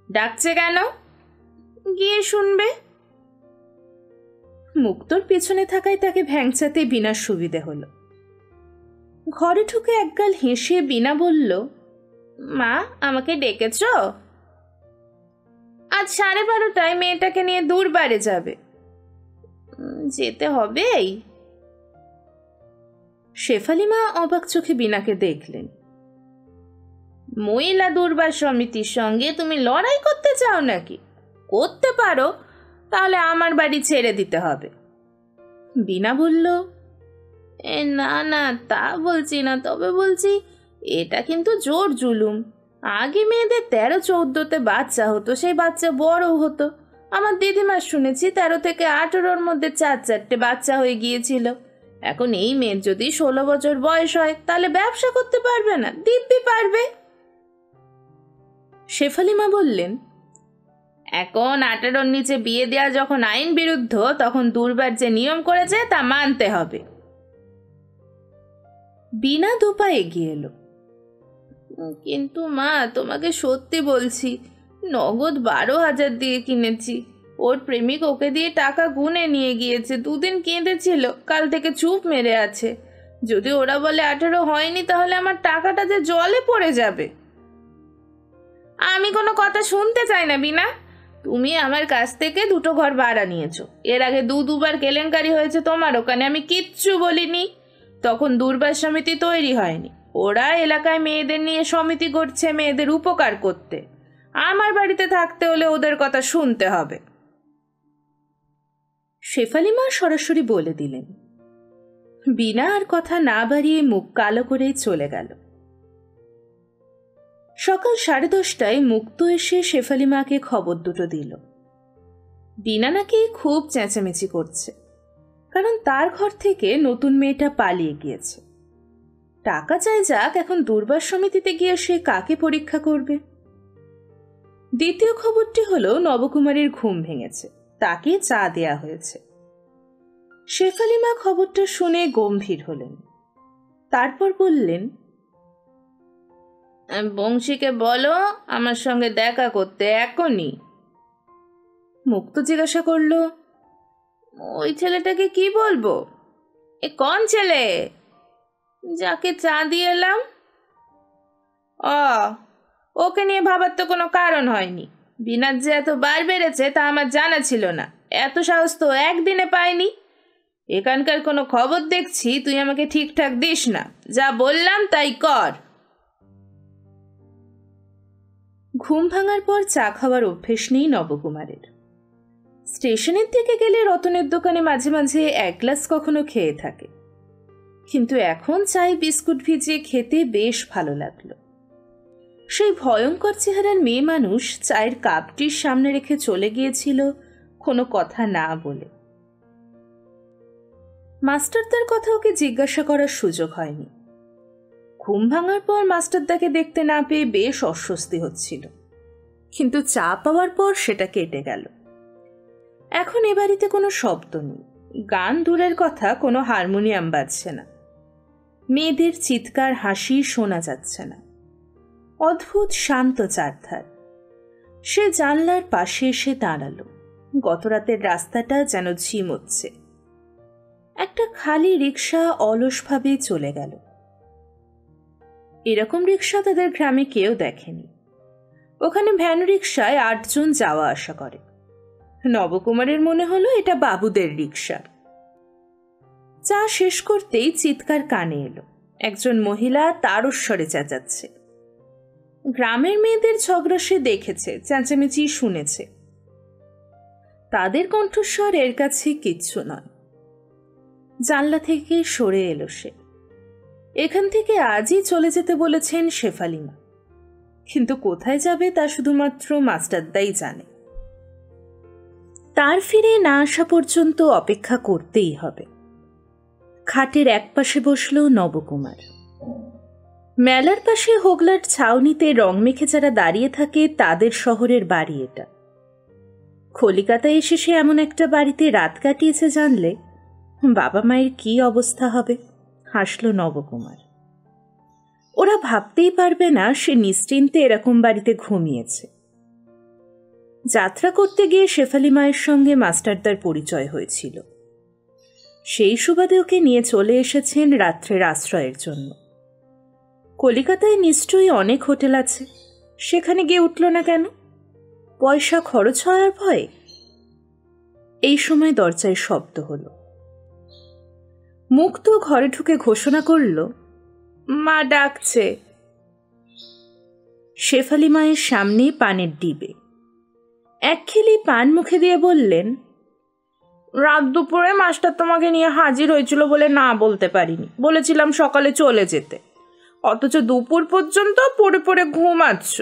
ডাকছে কেন? গিয়ে শুনবে। মুক্তর পেছনে থাকায় তাকে ভ্যাংচাতে বিনার সুবিধে হলো। ঘরে ঢুকে একগাল হেসে বিনা বলল, মা আমাকে ডেকেছ? আজ 12:30টায় মেয়েটাকে নিয়ে দূরবারে যাবে। যেতে হবেই। শেফালিমা অবাক চোখে বিনাকে দেখলেন। মহিলা দুর্বার সমিতির সঙ্গে তুমি লড়াই করতে চাও নাকি? করতে পারো, তাহলে আমার বাড়ি ছেড়ে দিতে হবে। বিনা বলল, না না তা বলছি না, তবে বলছি এটা কিন্তু জোর জুলুম। আগে মেয়েদের 13-14তে বাচ্চা হতো, সেই বাচ্চা বড় হতো। আমার দিদিমার শুনেছি 13 থেকে 18-র মধ্যে 4-4টে বাচ্চা হয়ে গিয়েছিল। এখন এই মেয়ের যদি 16 বছর বয়স হয় তাহলে ব্যবসা করতে পারবে না? দিব্যি পারবে। শেফালি মা বললেন, এখন 18-র নিচে বিয়ে দেওয়া যখন আইন বিরুদ্ধ, তখন দুর্বার যে নিয়ম করেছে তা মানতে হবে। বিনা দোপা এগিয়ে এলো। কিন্তু মা, তোমাকে সত্যি বলছি, নগদ 12,000 দিয়ে কিনেছি। ওর প্রেমিক ওকে দিয়ে টাকা গুনে নিয়ে গিয়েছে। 2 দিন কেঁদেছিল, কাল থেকে চুপ মেরে আছে। যদি ওরা বলে 18 হয়নি, তাহলে আমার টাকাটা যে জলে পড়ে যাবে। আমি কোনো কথা শুনতে চাই না বিনা। তুমি আমার কাছ থেকে 2টো ঘর ভাড়া নিয়েছো। এর আগে 2বার কেলেঙ্কারি হয়েছে তোমার ওখানে, আমি কিচ্ছু বলিনি। তখন দুর্বার সমিতি তৈরি হয়নি। ওরা এলাকায় মেয়েদের নিয়ে সমিতি করছে মেয়েদের উপকার করতে। আমার বাড়িতে থাকতে হলে ওদের কথা শুনতে হবে। শেফালি মা সরাসরি বলে দিলেন। বিনা আর কথা না বাড়িয়ে মুখ কালো করেই চলে গেল। সকাল 10:30টায় মুক্ত এসে শেফালি মাকে খবর দুটো দিল। বিনা নাকি খুব চেঁচামেচি করছে, কারণ তার ঘর থেকে নতুন মেয়েটা পালিয়ে গিয়েছে। টাকা চাই যাক, এখন দুর্বার সমিতিতে গিয়ে সে কাকে পরীক্ষা করবে? দ্বিতীয় খবরটি হলো নবকুমারীর ঘুম ভেঙেছে, তাকে চা দেয়া হয়েছে। শেফালি মা খবরটা শুনে গম্ভীর হলেন। তারপর বললেন, বংশীকে বলো আমার সঙ্গে দেখা করতে এখনই। মুক্ত জিজ্ঞাসা করল, ওই ছেলেটাকে কি বলবো? এ কোন ছেলে যাকে চা দিয়ে এলাম? ওকে নিয়ে ভাবার তো কোনো কারণ হয়নি। বিনার যে এত বার বেড়েছে তা আমার জানা ছিল না। এত সাহস তো একদিনে পাইনি। এখানকার কোনো খবর দেখছি তুই আমাকে ঠিকঠাক দিস না। যা বললাম তাই কর। ঘুম ভাঙার পর চা খাওয়ার অভ্যেস নেই নবকুমারের। স্টেশনের দিকে গেলে রতনের দোকানে মাঝে মাঝে 1 গ্লাস কখনো খেয়ে থাকে, কিন্তু এখন চাই বিস্কুট ভিজিয়ে খেতে বেশ ভালো লাগলো। সেই ভয়ঙ্কর চেহারার মেয়ে মানুষ চায়ের কাপটির সামনে রেখে চলে গিয়েছিল কোনো কথা না বলে। মাস্টারদার কথা ওকে জিজ্ঞাসা করার সুযোগ হয়নি। ঘুম ভাঙার পর মাস্টারদাকে দেখতে না পেয়ে বেশ অস্বস্তি হচ্ছিল, কিন্তু চা পাওয়ার পর সেটা কেটে গেল। এখন এ বাড়িতে কোনো শব্দ নেই, গান দূরের কথা, কোনো হারমোনিয়াম বাজছে না, মেয়েদের চিৎকার হাসি শোনা যাচ্ছে না। অদ্ভুত শান্ত চারধার। সে জানলার পাশে এসে দাঁড়ালো। গতরাতের রাস্তাটা যেন ঝিমোচ্ছে। একটা খালি রিকশা অলসভাবে চলে গেল। এরকম রিকশা তাদের গ্রামে কেউ দেখেনি। ওখানে ভ্যান রিকশায় 8 জন যাওয়া আসা করে। নবকুমারের মনে হলো এটা বাবুদের রিকশা। চা শেষ করতেই চিৎকার কানে এলো। একজন মহিলা তারস্বরে চেঁচাচ্ছে। গ্রামের মেয়েদের ঝগড়া সে দেখেছে, চেঁচামেচি শুনেছে। তাদের কণ্ঠস্বর এর কাছে কিচ্ছু নয়। জানলা থেকে সরে এলো সে। এখান থেকে আজই চলে যেতে বলেছেন শেফালি মা, কিন্তু কোথায় যাবে তা শুধুমাত্র মাস্টারদাই জানে। তার ফিরে না আসা পর্যন্ত অপেক্ষা করতেই হবে। খাটের একপাশে বসল নবকুমার। মেলার পাশে হোগলার ছাউনিতে রং মেখে যারা দাঁড়িয়ে থাকে তাদের শহরের বাড়ি এটা। কলিকাতায় এসে সে এমন একটা বাড়িতে রাত কাটিয়েছে জানলে বাবা মায়ের কি অবস্থা হবে। হাসল নবকুমার। ওরা ভাবতেই পারবে না সে নিশ্চিন্তে এরকম বাড়িতে ঘুমিয়েছে। যাত্রা করতে গিয়ে শেফালি মায়ের সঙ্গে মাস্টারদার পরিচয় হয়েছিল। সেই সুবাদে ওকে নিয়ে চলে এসেছেন রাত্রের আশ্রয়ের জন্য। কলিকাতায় নিশ্চয়ই অনেক হোটেল আছে, সেখানে গিয়ে উঠল না কেন? পয়সা খরচ হওয়ার ভয়ে? এই সময় দরজায় শব্দ হলো। মুক্ত ঘরে ঢুকে ঘোষণা করল, মা ডাকছে। শেফালি মায়ের সামনে পানের ডিবে। এক খেলি পান মুখে দিয়ে বললেন, রাত দুপুরে মাস্টার তোমাকে নিয়ে হাজির হয়েছিল বলে না বলতে পারিনি। বলেছিলাম সকালে চলে যেতে। অথচ দুপুর পর্যন্ত পড়ে পড়ে ঘুমাচ্ছ।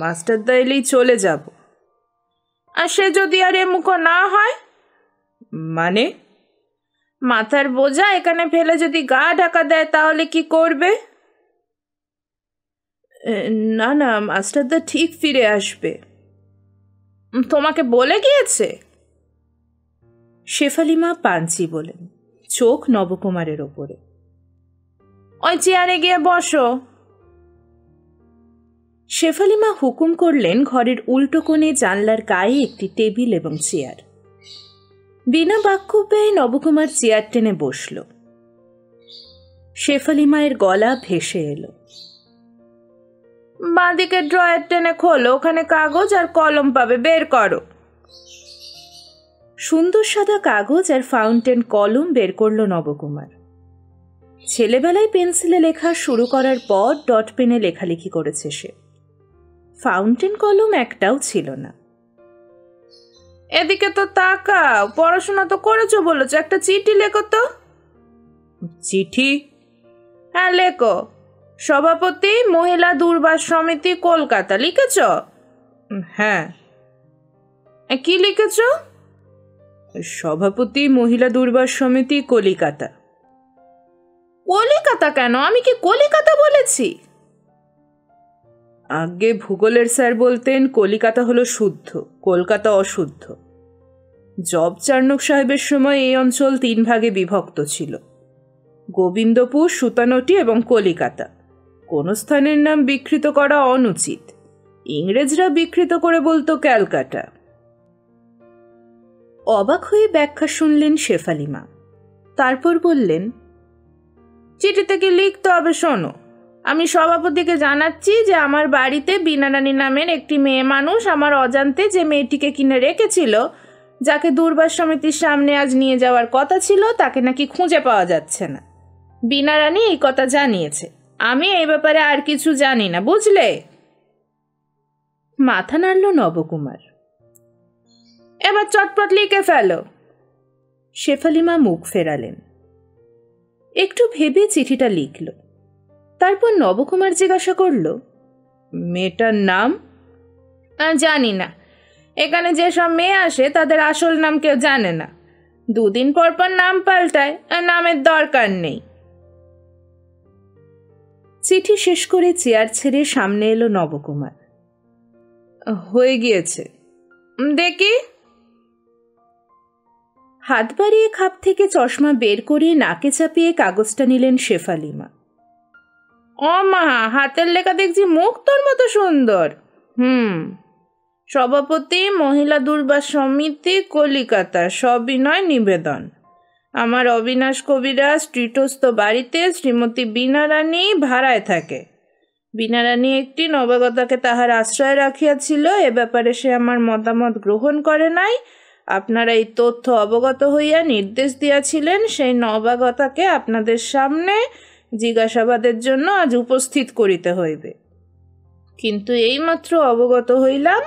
মাস্টারদা এলেই চলে যাব। আর সে যদি আর এমুখো না হয়? মানে? মাথার বোঝা এখানে ফেলে যদি গা ঢাকা দেয় তাহলে কি করবে? না না, মাস্টারদা ঠিক ফিরে আসবে। তোমাকে বলে গিয়েছে? শেফালি মা পাঞ্চি বলেন, চোখ নবকুমারের ওপরে। ওই চেয়ারে গিয়ে বসো। শেফালি মা হুকুম করলেন ঘরের উল্টো কোণে জানলার গায়ে একটি টেবিল এবং চেয়ার। বিনা বাক্য পেয়ে নবকুমার চেয়ার টেনে বসল। শেফালি মায়ের গলা ভেসে এলো। বাঁদিকে ড্রয়ার টেনে খোলো, ওখানে কাগজ আর কলম পাবে, বের করো। সুন্দর সাদা কাগজ আর ফাউন্টেন কলম বের করল নবকুমার। ছেলেবেলায় পেন্সিলে লেখা শুরু করার পর ডট পেনে লেখালেখি করেছে সে। ফাউন্টেন কলম একটাও ছিল না। এদিকে তো তাকাও, পড়াশোনা তো করেছো বলেছো, একটা চিঠি লেখো তো। চিঠি? হ্যাঁ লেখো। সভাপতি মহিলা দূরবাস সমিতি কলকাতা লিখেছ? হ্যাঁ। কি লিখেছ? সভাপতি মহিলা দূরবাস সমিতি কলিকাতা। কলিকাতা কেন? আমি কি কলিকাতা বলেছি? আগে ভূগোলের স্যার বলতেন কলিকাতা হলো শুদ্ধ, কলকাতা অশুদ্ধ। জব চার্নক সাহেবের সময় এই অঞ্চল 3 ভাগে বিভক্ত ছিল: গোবিন্দপুর, সুতানটি এবং কলিকাতা। কোন স্থানের নাম বিকৃত করা অনুচিত। ইংরেজরা বিকৃত করে বলতো ক্যালকাটা। অবাক হয়ে ব্যাখ্যা শুনলেন শেফালি মা। তারপর বললেন, চিঠিতে কি লিখতে হবে শোনো। আমি সভাপতিকে জানাচ্ছি যে আমার বাড়িতে বীণারানী নামের একটি মেয়ে মানুষ আমার অজান্তে যে মেয়েটিকে কিনে রেখেছিল, যাকে দূরবাস সমিতির সামনে আজ নিয়ে যাওয়ার কথা ছিল, তাকে নাকি খুঁজে পাওয়া যাচ্ছে না। বীণারানী এই কথা জানিয়েছে। আমি এই ব্যাপারে আর কিছু জানি না, বুঝলে? মাথা নাড়ল নবকুমার। এবার চটপট লিখে ফেলো। শেফালি মা মুখ ফেরালেন। একটু ভেবে চিঠিটা লিখল। তারপর নবকুমার জিজ্ঞাসা করল, মেয়েটার নাম? জানি না। এখানে যেসব মেয়ে আসে তাদের আসল নাম কেউ জানে না। 2 দিন পর পর নাম পাল্টায়, নামের দরকার নেই। চিঠি শেষ করে চেয়ার ছেড়ে সামনে এলো নবকুমার। হয়ে গিয়েছে। দেখি। হাত বাড়িয়ে খাপ থেকে চশমা বের করে নাকে চাপিয়ে কাগজটা নিলেন শেফালি মা। ও মা, হাতের লেখা দেখছি মুক্তোর মতো সুন্দর। সভাপতি মহিলা দূরবাস সমিতি কলিকাতা, সবিনয় নিবেদন। আমার অবিনাশ কবিরাজ স্ট্রিটস্থ বাড়িতে শ্রীমতী বীণারানী ভাড়ায় থাকে। বীণারানী একটি নবাগতাকে তাহার আশ্রয় রাখিয়াছিল। এ ব্যাপারে সে আমার মতামত গ্রহণ করে নাই। আপনারা এই তথ্য অবগত হইয়া নির্দেশ দিয়াছিলেন সেই নবাগতাকে আপনাদের সামনে জিজ্ঞাসাবাদের জন্য আজ উপস্থিত করিতে হইবে। কিন্তু এইমাত্র অবগত হইলাম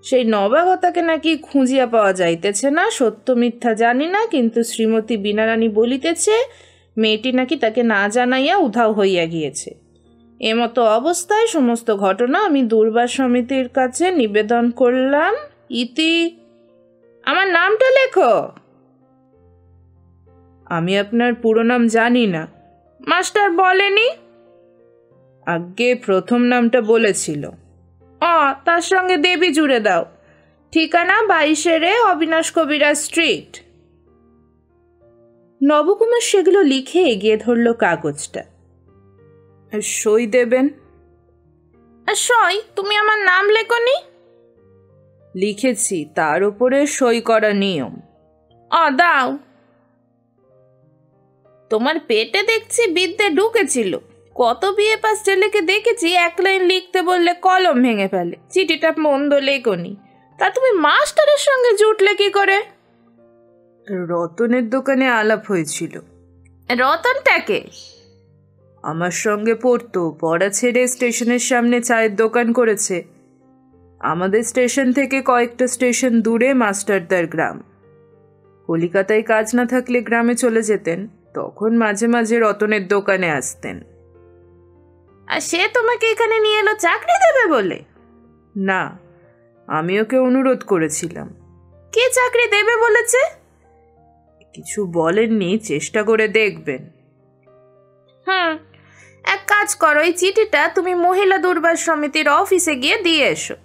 সেই নবাগতাকে নাকি খুঁজিয়া পাওয়া যাইতেছে না। সত্য মিথ্যা জানি না, কিন্তু শ্রীমতী বীণারানী বলিতেছে মেয়েটি নাকি তাকে না জানাইয়া উধাও হইয়া গিয়েছে। এমতো অবস্থায় সমস্ত ঘটনা আমি দূরবাস সমিতির কাছে নিবেদন করলাম। ইতি। আমার নামটা লেখো। আমি আপনার পুরো নাম জানি না। মাস্টার বলেনি? আগে প্রথম নামটা বলেছিল। তার সঙ্গে দেবী জুড়ে দাও। ঠিকানা 22 অবিনাশ কবিরাজ স্ট্রিট। নবকুমার সেগুলো লিখে এগিয়ে ধরল কাগজটা। সই দেবেন? সই? তুমি আমার নাম লেখনি? লিখেছি, তার উপরে সই করা নিয়ম। দাও। তোমার পেটে দেখছি বিদ্যে ঢুকেছিল। কত বিএ পাস ছেলেকে দেখেছি 1 লাইন লিখতে বললে কলম ভেঙে ফেলে। চিঠিটা মন্দ লেখনি, তা তুমি মাস্টারের সঙ্গে জুটলে কি করে? রতনের দোকানে আলাপ হয়েছিল। রতনটাকে? আমার সঙ্গে পড়তো, পড়া ছেড়ে স্টেশনের সামনে চায়ের দোকান করেছে। আমাদের স্টেশন থেকে কয়েকটা স্টেশন দূরে মাস্টারদার গ্রাম। কলিকাতায় কাজ না থাকলে গ্রামে চলে যেতেন, তখন মাঝে মাঝে রতনের দোকানে আসতেন। আর সে তোমাকে এখানে নিয়ে এলো চাকরি দেবে বলে? না, আমি ওকে অনুরোধ করেছিলাম। কে চাকরি দেবে বলেছে? কিছু বলেননি, চেষ্টা করে দেখবেন। এক কাজ করো, এই চিঠিটা তুমি মহিলা দুর্বার সমিতির অফিসে গিয়ে দিয়ে এসো।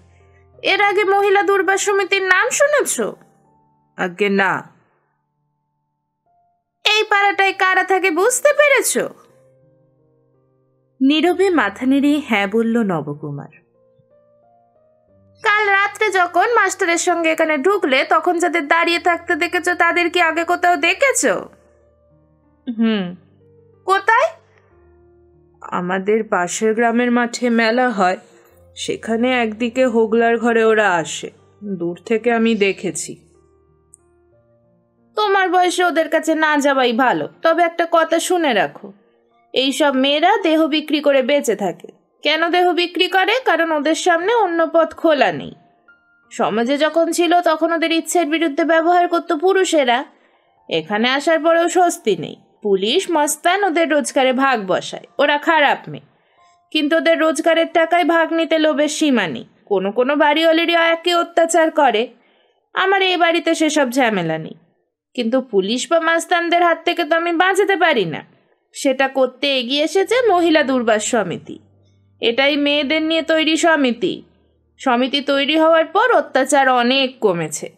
এর আগে মহিলা দুর্বার সমিতির নাম শুনেছ? আগে না। এই পাড়াটায় কারা থাকে বুঝতে পেরেছ? নীরবে মাথা নেড়ে হ্যাঁ বলল নবকুমার। কাল রাত্রে যখন মাস্টারের সঙ্গে এখানে ঢুকলে তখন যাদের দাঁড়িয়ে থাকতে দেখেছো তাদের কি আগে কোথাও দেখেছো? কোথায়? আমাদের পাশের গ্রামের মাঠে মেলা হয়, সেখানে একদিকে হোগলার ঘরে ওরা আসে, দূর থেকে আমি দেখেছি। তোমার বয়সে ওদের কাছে না যাওয়াই ভালো। তবে একটা কথা শুনে রাখো, এইসব মেয়েরা দেহ বিক্রি করে বেঁচে থাকে। কেন দেহ বিক্রি করে? কারণ ওদের সামনে অন্য পথ খোলা নেই। সমাজে যখন ছিল তখন ওদের ইচ্ছের বিরুদ্ধে ব্যবহার করতো পুরুষেরা। এখানে আসার পরেও স্বস্তি নেই। পুলিশ মস্তান ওদের রোজগারে ভাগ বসায়। ওরা খারাপ মেয়ে, কিন্তু ওদের রোজগারের টাকায় ভাগ নিতে লোভের সীমা নেই। কোনো কোনো বাড়িওয়ালিরই একে অত্যাচার করে। আমার এই বাড়িতে সেসব ঝামেলা নেই, কিন্তু পুলিশ বা মাস্তানদের হাত থেকে তো আমি বাঁচাতে পারি না। সেটা করতে এগিয়ে এসেছে মহিলা দুর্বার সমিতি। এটাই মেয়েদের নিয়ে তৈরি সমিতি। সমিতি তৈরি হওয়ার পর অত্যাচার অনেক কমেছে।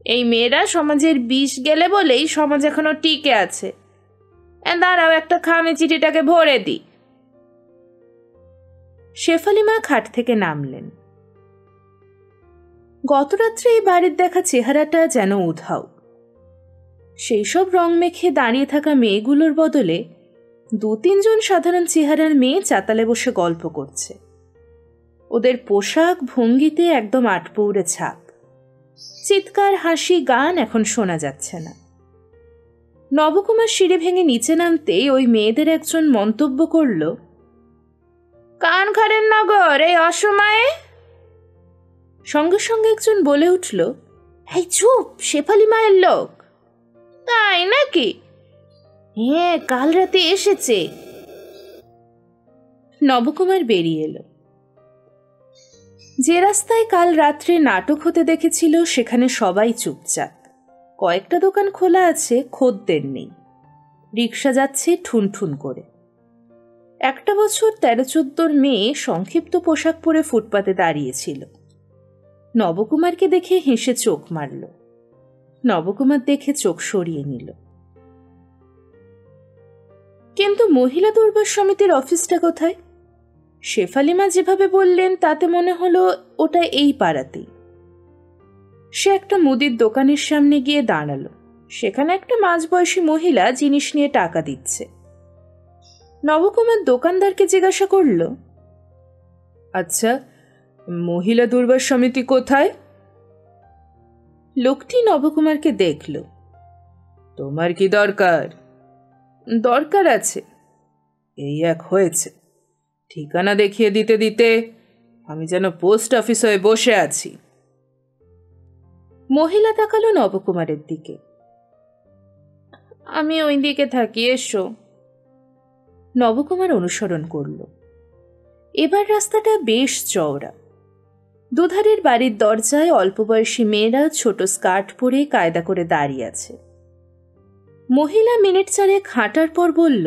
এই মেয়েরা সমাজের বিষ গেলে বলেই সমাজ এখনো টিকে আছে। দাঁড়াও, একটা খামে চিঠিটাকে ভরে দিই। শেফালি মা খাট থেকে নামলেন। গতরাত্রে এই বাড়ির দেখা চেহারাটা যেন উধাও। সেই সব রং মেখে দাঁড়িয়ে থাকা মেয়েগুলোর বদলে 2-3 জন সাধারণ চেহারার মেয়ে চাতালে বসে গল্প করছে। ওদের পোশাক ভঙ্গিতে একদম আটপৌরে ছাপ। চিৎকার, হাসি, গান এখন শোনা যাচ্ছে না। নবকুমার সিঁড়ি ভেঙে নিচে নামতেই ওই মেয়েদের একজন মন্তব্য করল, কানখারের নগর এই অসময়ে। সঙ্গে সঙ্গে একজন বলে উঠল, এই চুপ, শেফালি মায়ের লোক। তাই নাকি? হ্যাঁ, কাল রাতে এসেছে। নবকুমার বেরিয়ে এলো। যে রাস্তায় কাল রাত্রে নাটক হতে দেখেছিল সেখানে সবাই চুপচাপ। কয়েকটা দোকান খোলা আছে, খদ্দের নেই। রিক্সা যাচ্ছে ঠুনঠুন করে। 1 বছর 13-14 মেয়ে সংক্ষিপ্ত পোশাক পরে ফুটপাতে দাঁড়িয়েছিল। নবকুমারকে দেখে হেসে চোখ মারল। নবকুমার দেখে চোখ সরিয়ে নিল। কিন্তু মহিলা দুর্বার সমিতির অফিসটা কোথায়? শেফালি মা যেভাবে বললেন তাতে মনে হলো ওটা এই পাড়াতেই। সে একটা মুদির দোকানের সামনে গিয়ে দাঁড়ালো। সেখানে একটা মাঝবয়সী মহিলা জিনিস নিয়ে টাকা দিচ্ছে। নবকুমার দোকানদারকে জিজ্ঞাসা করল, আচ্ছা, মহিলা দুর্বার সমিতি কোথায়? লোকটি নবকুমারকে দেখল। তোমার কি দরকার? দরকার আছে, এই এক হয়েছে। ঠিকানা দেখিয়ে দিতে দিতে আমি যেন পোস্ট অফিস হয়ে বসে আছি। মহিলা তাকালো নবকুমারের দিকে। আমি ওই দিকে থাকি, এসো। নবকুমার অনুসরণ করল। এবার রাস্তাটা বেশ চওড়া। দুধারের বাড়ির দরজায় অল্প বয়সী মেয়েরা ছোট স্কার্ট পরে কায়দা করে দাঁড়িয়ে আছে। মহিলা মিনিট 4 হাঁটার পর বলল,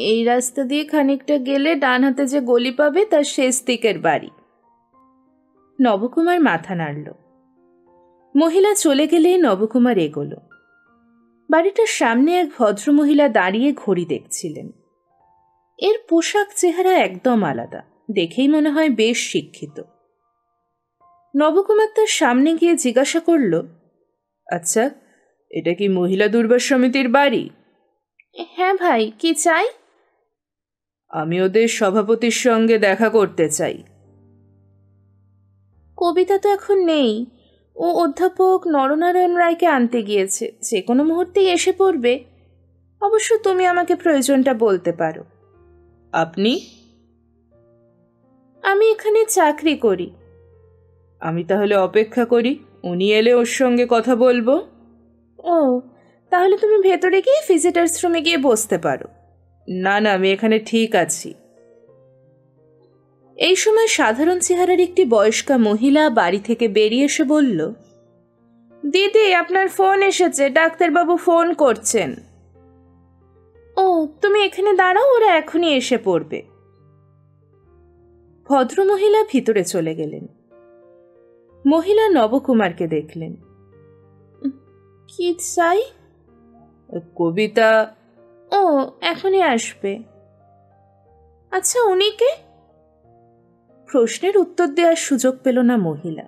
এই রাস্তা দিয়ে খানিকটা গেলে ডান হাতে যে গলি পাবে তার শেষ দিকের বাড়ি। নবকুমার মাথা নাড়ল। মহিলা চলে গেলে নবকুমার এগোল। বাড়িটার সামনে এক ভদ্রমহিলা দাঁড়িয়ে ঘড়ি দেখছিলেন। এর পোশাক চেহারা একদম আলাদা, দেখেই মনে হয় বেশ শিক্ষিত। নবকুমার তার সামনে গিয়ে জিজ্ঞাসা করল, আচ্ছা, এটা কি মহিলা দুর্বার সমিতির বাড়ি? হ্যাঁ ভাই, কি চাই? আমি ওদের সভাপতির সঙ্গে দেখা করতে চাই। কবিতা তো এখন নেই, ও অধ্যাপক নরনারায়ণ রায়কে আনতে গিয়েছে, যে কোনো মুহূর্তেই এসে পড়বে। অবশ্য তুমি আমাকে প্রয়োজনটা বলতে পারো। আপনি? আমি এখানে চাকরি করি। আমি তাহলে অপেক্ষা করি, উনি এলে ওর সঙ্গে কথা বলবো। ও, তাহলে তুমি ভেতরে গিয়ে ভিজিটার্স রুমে গিয়ে বসতে পারো। না না, আমি এখানে ঠিক আছি। এই সময় সাধারণ চেহারার একটি বয়স্কা মহিলা বাড়ি থেকে বেরিয়ে এসে বলল, দিদি আপনার ফোন এসেছে, ডাক্তারবাবু ফোন করছেন। ও তুমি এখানে দাঁড়াও, ওরা এখনই এসে পড়বে। ভদ্রমহিলা ভিতরে চলে গেলেন। মহিলা নবকুমারকে দেখলেন। কি চাই? কবিতা। ও এখনই আসবে। আচ্ছা উনি কে? প্রশ্নের উত্তর দেওয়ার সুযোগ পেল না মহিলা।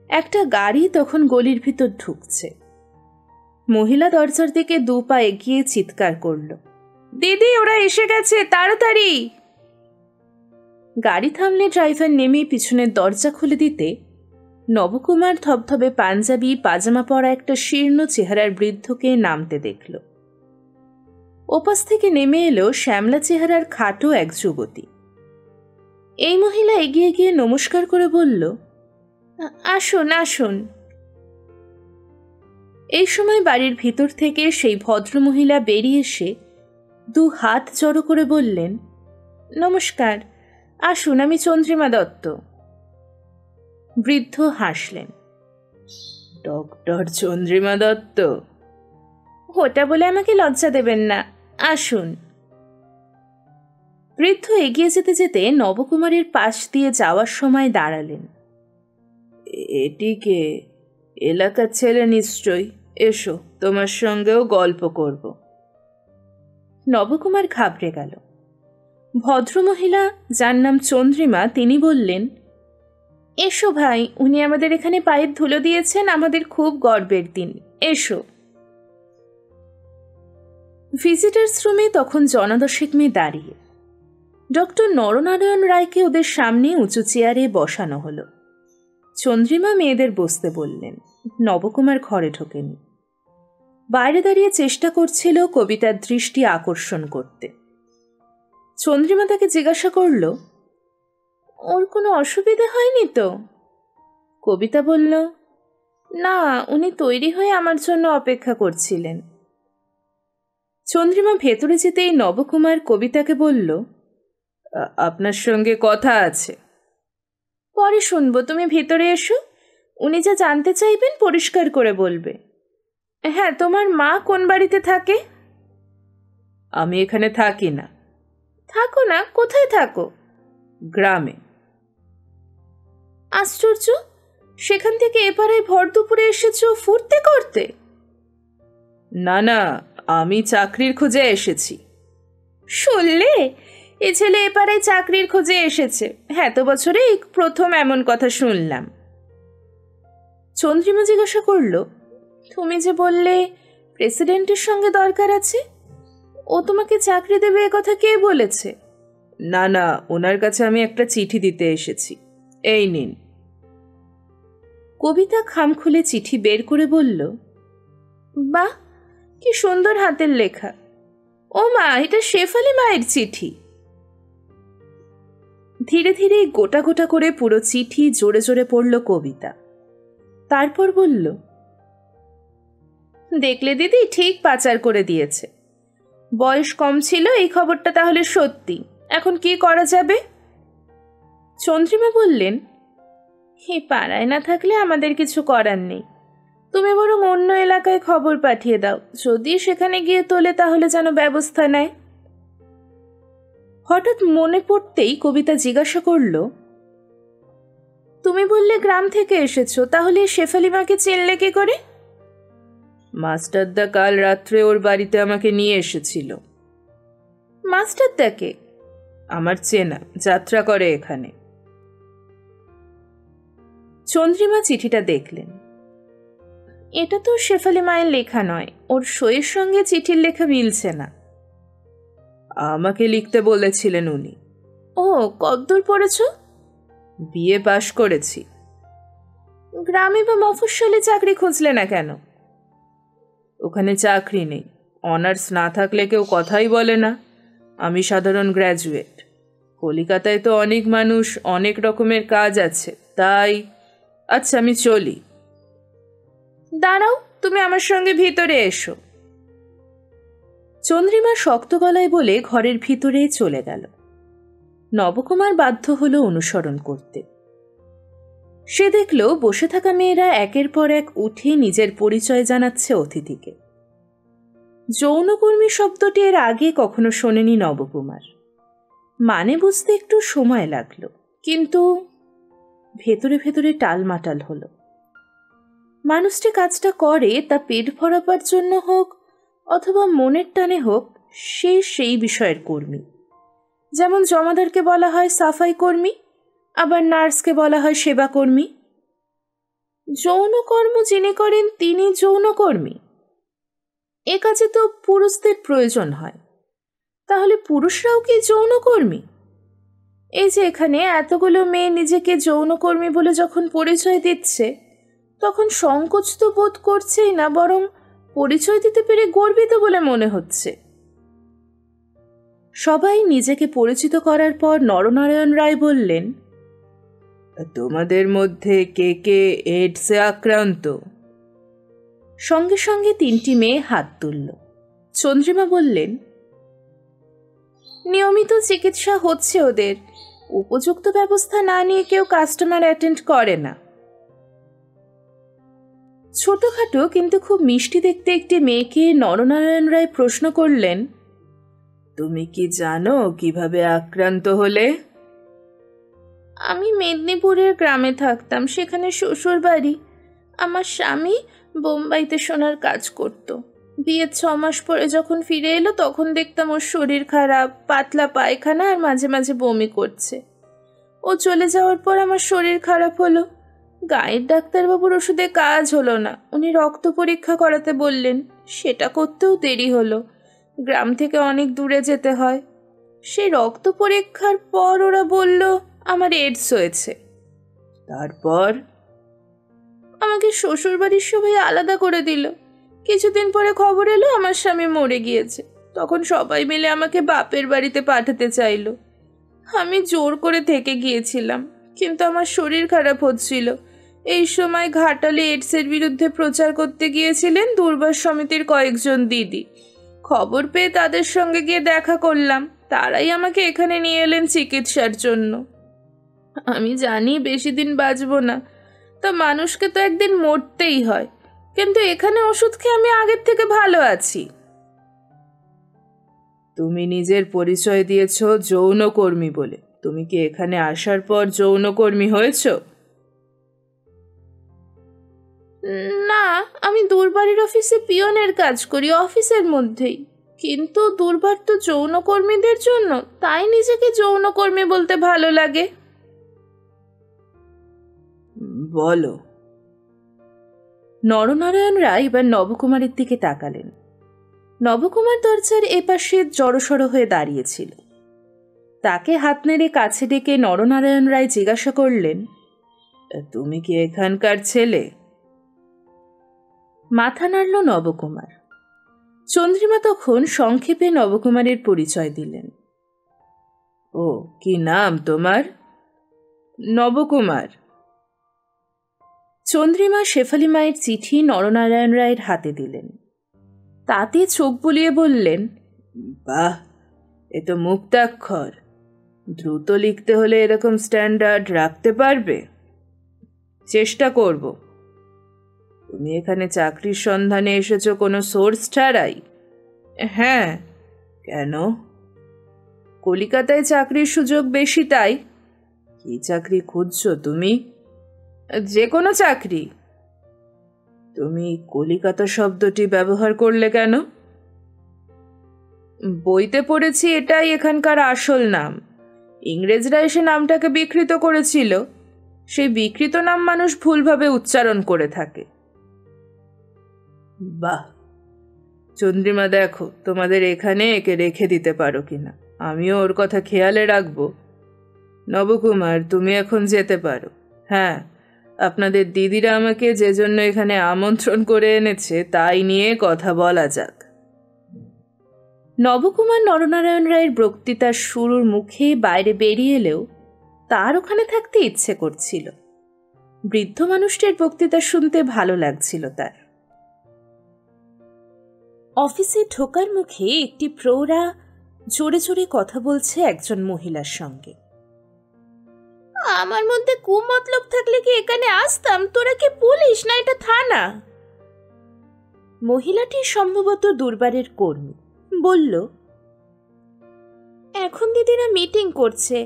একটা গাড়ি তখন গলির ভিতর ঢুকছে। মহিলা দরজার দিকে 2 পা এগিয়ে চিৎকার করল, দিদি ওরা এসে গেছে, তাড়াতাড়ি। গাড়ি থামলে ড্রাইভার নেমে পিছনের দরজা খুলে দিতে নবকুমার ধবধবে পাঞ্জাবি পাজামা পরা একটা শীর্ণ চেহারার বৃদ্ধকে নামতে দেখল। ওপাশ থেকে নেমে এলো শ্যামলা চেহারার খাটো এক যুবতী। এই মহিলা এগিয়ে গিয়ে নমস্কার করে বলল, আসুন আসুন। এই সময় বাড়ির ভিতর থেকে সেই ভদ্রমহিলা বেরিয়ে এসে 2 হাত জড়ো করে বললেন, নমস্কার, আসুন, আমি চন্দ্রিমা দত্ত। বৃদ্ধ হাসলেন। ডক্টর চন্দ্রিমা দত্ত? ওটা বলে আমাকে লজ্জা দেবেন না, আসুন। বৃদ্ধ এগিয়ে যেতে যেতে নবকুমারের পাশ দিয়ে যাওয়ার সময় দাঁড়ালেন। এটিকে? এলাকার ছেলে নিশ্চয়ই, এসো, তোমার সঙ্গেও গল্প করব। নবকুমার ঘাবড়ে গেল। ভদ্রমহিলা যার নাম চন্দ্রিমা তিনি বললেন, এসো ভাই, উনি আমাদের এখানে পায়ের ধুলো দিয়েছেন, আমাদের খুব গর্বের দিন, এসো। ভিজিটার্স রুমে তখন 10 মেয়ে দাঁড়িয়ে। ডক্টর নরনারায়ণ রায়কে ওদের সামনে উঁচু চেয়ারে বসানো হলো। চন্দ্রিমা মেয়েদের বসতে বললেন। নবকুমার ঘরে ঢোকেনি। বাইরে দাঁড়িয়ে চেষ্টা করছিল কবিতার দৃষ্টি আকর্ষণ করতে। চন্দ্রিমা তাকে জিজ্ঞাসা করল, ওর কোনো অসুবিধা হয়নি তো? কবিতা বলল, না, উনি তৈরি হয়ে আমার জন্য অপেক্ষা করছিলেন। চন্দ্রিমা ভেতরে যেতেই নবকুমার কবিতাকে বলল, আপনার সঙ্গে কথা আছে। পরে শুনবো, তুমি ভেতরে এসো, উনি যা জানতে চাইবেন পরিষ্কার করে বলবে। হ্যাঁ, তোমার মা কোন বাড়িতে থাকে? আমি এখানে থাকি না। থাকো না? কোথায় থাকো? গ্রামে। আশ্চর্য, সেখান থেকে এপাড়ায় ভর দুপুরে এসেছো ফুর্তি করতে? না না, আমি চাকরির খোঁজে এসেছি। শুনলে, এ ছেলে এপাড়ায় চাকরির খোঁজে এসেছে, এত বছরে এই প্রথম এমন কথা শুনলাম। চন্দ্রিমা জিজ্ঞাসা করল, তুমি যে বললে প্রেসিডেন্টের সঙ্গে দরকার আছে, ও তোমাকে চাকরি দেবে এ কথা কে বলেছে? না না, ওনার কাছে আমি একটা চিঠি দিতে এসেছি, এই নিন। কবিতা খাম খুলে চিঠি বের করে বলল, বাহ, কি সুন্দর হাতের লেখা। ও মা, এটা শেফালি মায়ের চিঠি। ধীরে ধীরে গোটা গোটা করে পুরো চিঠি জোরে জোরে পড়ল কবিতা। তারপর বলল, দেখলে দিদি, ঠিক পাচার করে দিয়েছে। বয়স কম ছিল, এই খবরটা তাহলে সত্যি। এখন কি করা যাবে? চন্দ্রিমা বললেন, হে পাড়ায় না থাকলে আমাদের কিছু করার নেই, তুমি বরং অন্য এলাকায় খবর পাঠিয়ে দাও, যদি সেখানে গিয়ে তোলে তাহলে যেন ব্যবস্থা নেয়। হঠাৎ মনে পড়তেই কবিতা জিজ্ঞাসা করল, তুমি বললে গ্রাম থেকে এসেছো, তাহলে শেফালি মাকে চিনলে কি করে? মাস্টারদা কাল রাত্রে ওর বাড়িতে আমাকে নিয়ে এসেছিল। মাস্টারদাকে? আমার চেনা, যাত্রা করে এখানে। চন্দ্রিমা চিঠিটা দেখলেন। এটা তো শেফালি মায়ের লেখা নয়, ওর সইয়ের সঙ্গে চিঠির লেখা মিলছে না। আমাকে লিখতে বলেছিলেন উনি। ও, কতদূর পড়েছ? বিএ পাশ করেছি। গ্রামে বা মফস্বলে চাকরি খুঁজলে না কেন? ওখানে চাকরি নেই, অনার্স না থাকলে কেউ কথাই বলে না। আমি সাধারণ গ্র্যাজুয়েট। কলিকাতায় তো অনেক মানুষ, অনেক রকমের কাজ আছে, তাই। আচ্ছা, আমি চলি। দাঁড়াও, তুমি আমার সঙ্গে ভিতরে এসো। চন্দ্রিমা শক্ত গলায় বলে ঘরের ভিতরে চলে গেল। নবকুমার বাধ্য হলো অনুসরণ করতে। সে দেখল বসে থাকা মেয়েরা একের পর এক উঠে নিজের পরিচয় জানাচ্ছে অতিথিকে। যৌনকর্মী শব্দটি এর আগে কখনো শোনেনি নবকুমার। মানে বুঝতে একটু সময় লাগলো, কিন্তু ভেতরে ভেতরে টালমাটাল হলো। মানুষটি কাজটা করে তা পেট ভরাবার জন্য হোক অথবা মনের টানে হোক, সে সেই বিষয়ের কর্মী। যেমন জমাদারকে বলা হয় সাফাই কর্মী, আবার নার্সকে বলা হয় সেবা কর্মী। যৌনকর্ম যিনি করেন তিনি যৌনকর্মী। এ কাজে তো পুরুষদের প্রয়োজন হয়, তাহলে পুরুষরাও কি যৌনকর্মী? এই যে এখানে এতগুলো মেয়ে নিজেকে যৌনকর্মী বলে যখন পরিচয় দিচ্ছে, তখন সংকোচ তো বোধ করছেই না, বরং পরিচয় দিতে পেরে গর্বিত বলে মনে হচ্ছে। সবাই নিজেকে পরিচিত করার পর নরনারায়ণ রায় বললেন, তোমাদের মধ্যে কে কে এইডসে আক্রান্ত? সঙ্গে সঙ্গে 3টি মেয়ে হাত তুলল। চন্দ্রিমা বললেন, নিয়মিত চিকিৎসা হচ্ছে ওদের, উপযুক্ত ব্যবস্থা না নিয়ে কেউ কাস্টমার অ্যাটেন্ড করে না। ছোটখাটো কিন্তু খুব মিষ্টি দেখতে একটি মেয়েকে নরনারায়ণ রায় প্রশ্ন করলেন, তুমি কি জানো কিভাবে আক্রান্ত হলে? আমি মেদিনীপুরের গ্রামে থাকতাম, সেখানে শ্বশুর বাড়ি। আমার স্বামী বোম্বাইতে সোনার কাজ করত। বিয়ের 6 মাস পরে যখন ফিরে এলো, তখন দেখতাম ওর শরীর খারাপ, পাতলা পায়খানা আর মাঝে মাঝে বমি করছে। ও চলে যাওয়ার পর আমার শরীর খারাপ হলো। গায়ের ডাক্তারবাবুর ওষুধে কাজ হলো না। উনি রক্ত পরীক্ষা করাতে বললেন, সেটা করতেও দেরি হলো। গ্রাম থেকে অনেক দূরে যেতে হয়। সেই রক্ত পরীক্ষার পর ওরা বলল আমার এইডস হয়েছে। তারপর? আমাকে শ্বশুরবাড়ির সবাই আলাদা করে দিল। কিছুদিন পরে খবর এলো আমার স্বামী মরে গিয়েছে। তখন সবাই মিলে আমাকে বাপের বাড়িতে পাঠাতে চাইলো। আমি জোর করে থেকে গিয়েছিলাম, কিন্তু আমার শরীর খারাপ হচ্ছিল। এই সময় ঘাটালে এইডসের বিরুদ্ধে প্রচার করতে গিয়েছিলেন দুর্বার সমিতির কয়েকজন দিদি। খবর পেয়ে তাদের সঙ্গে গিয়ে দেখা করলাম। তারাই আমাকে এখানে নিয়ে এলেন চিকিৎসার জন্য। আমি জানি বেশি দিন বাঁচব না, তা মানুষকে তো একদিন মরতেই হয়, কিন্তু এখানে ওষুধ খেয়ে আমি আগের থেকে ভালো আছি। তুমি নিজের পরিচয় দিয়েছ যৌনকর্মী বলে। তুমি কি এখানে আসার পর যৌনকর্মী হয়েছ? না, আমি দুর্বাড়ির অফিসে পিয়নের কাজ করি, অফিসের মধ্যেই। কিন্তু দুর্বার তো যৌনকর্মীদের জন্য, তাই নিজেকে যৌনকর্মী বলতে ভালো লাগে। বলো। নরনারায়ণ রায় এবার নবকুমারের দিকে তাকালেন। নবকুমার দরজার এপাশে জড়সড় হয়ে দাঁড়িয়েছিল। তাকে হাত নেড়ে কাছে ডেকে নরনারায়ণ রায় জিজ্ঞাসা করলেন, তুমি কি এখানকার ছেলে? মাথা নাড়ল নবকুমার। চন্দ্রিমা তখন সংক্ষেপে নবকুমারের পরিচয় দিলেন। ও, কি নাম তোমার? নবকুমার। চন্দ্রিমা শেফালি মায়ের চিঠি নরনারায়ণ রায়ের হাতে দিলেন। তাতে চোখ বুলিয়ে বললেন, বাহ, এ তো মুক্তাক্ষর। দ্রুত লিখতে হলে এরকম স্ট্যান্ডার্ড রাখতে পারবে? চেষ্টা করব। তুমি এখানে চাকরির সন্ধানে এসেছো কোনো সোর্স ছাড়াই? হ্যাঁ। কেন? কলিকাতায় চাকরির সুযোগ বেশি, তাই। কি চাকরি খুঁজছো তুমি? যে কোনো চাকরি। তুমি কলিকাতা শব্দটি ব্যবহার করলে কেন? বইতে পড়েছি এটাই এখানকার আসল নাম। ইংরেজরা এসে নামটাকে বিকৃত করেছিল। সেই বিকৃত নাম মানুষ ভুলভাবে উচ্চারণ করে থাকে। বাহ, চন্দ্রিমা, দেখো তোমাদের এখানে একে রেখে দিতে পারো কিনা। আমিও ওর কথা খেয়ালে রাখবো। নবকুমার, তুমি এখন যেতে পারো। হ্যাঁ, আপনাদের দিদিরা আমাকে যে জন্য এখানে আমন্ত্রণ করে এনেছে তাই নিয়ে কথা বলা যাক। নবকুমার নরনারায়ণ রায়ের বক্তৃতার শুরুর মুখে বাইরে বেরিয়ে এলেও তার ওখানে থাকতে ইচ্ছে করছিল। বৃদ্ধ মানুষটির বক্তৃতা শুনতে ভালো লাগছিল তার। অফিসে ঢোকার মুখে একটি প্রৌঢ়া জোরে জোরে কথা বলছে একজন মহিলার সঙ্গে। আমার মধ্যে কুমতলব থাকলে কি এখানে আসতাম? তোরা কি পুলিশ না এটা থানা? মহিলাটি সম্ভবত দুর্বারের কর্মী, বলল, এখন দিদিরা মিটিং করছে,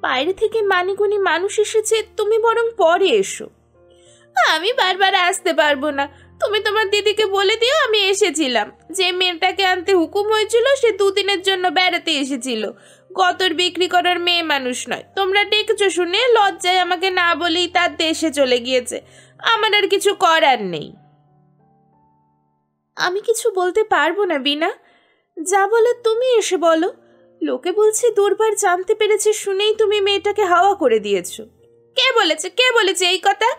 বাইরে থেকে মানিগুনি মানুষ এসেছে, তুমি বরং পরে এসো। আমি বারবার আসতে পারবো না, তুমি তোমার দিদিকে বলে দিও আমি এসেছিলাম। যে মেয়েটাকে আনতে হুকুম হয়েছিল সে দুদিনের জন্য বেড়াতে এসেছিল, গতর বিক্রি করার মেয়ে মানুষ নয়। তোমরা ডেকেছো শুনে লজ্জায় আমাকে না বলেই তার দেশে চলে গিয়েছে, আমার আর কিছু করার নেই। আমি কিছু বলতে পারবো না বিনা, যা বলে তুমি এসে বলো। লোকে বলছে দুর্বার জানতে পেরেছে শুনেই তুমি মেয়েটাকে হাওয়া করে দিয়েছো। কে বলেছে এই কথা?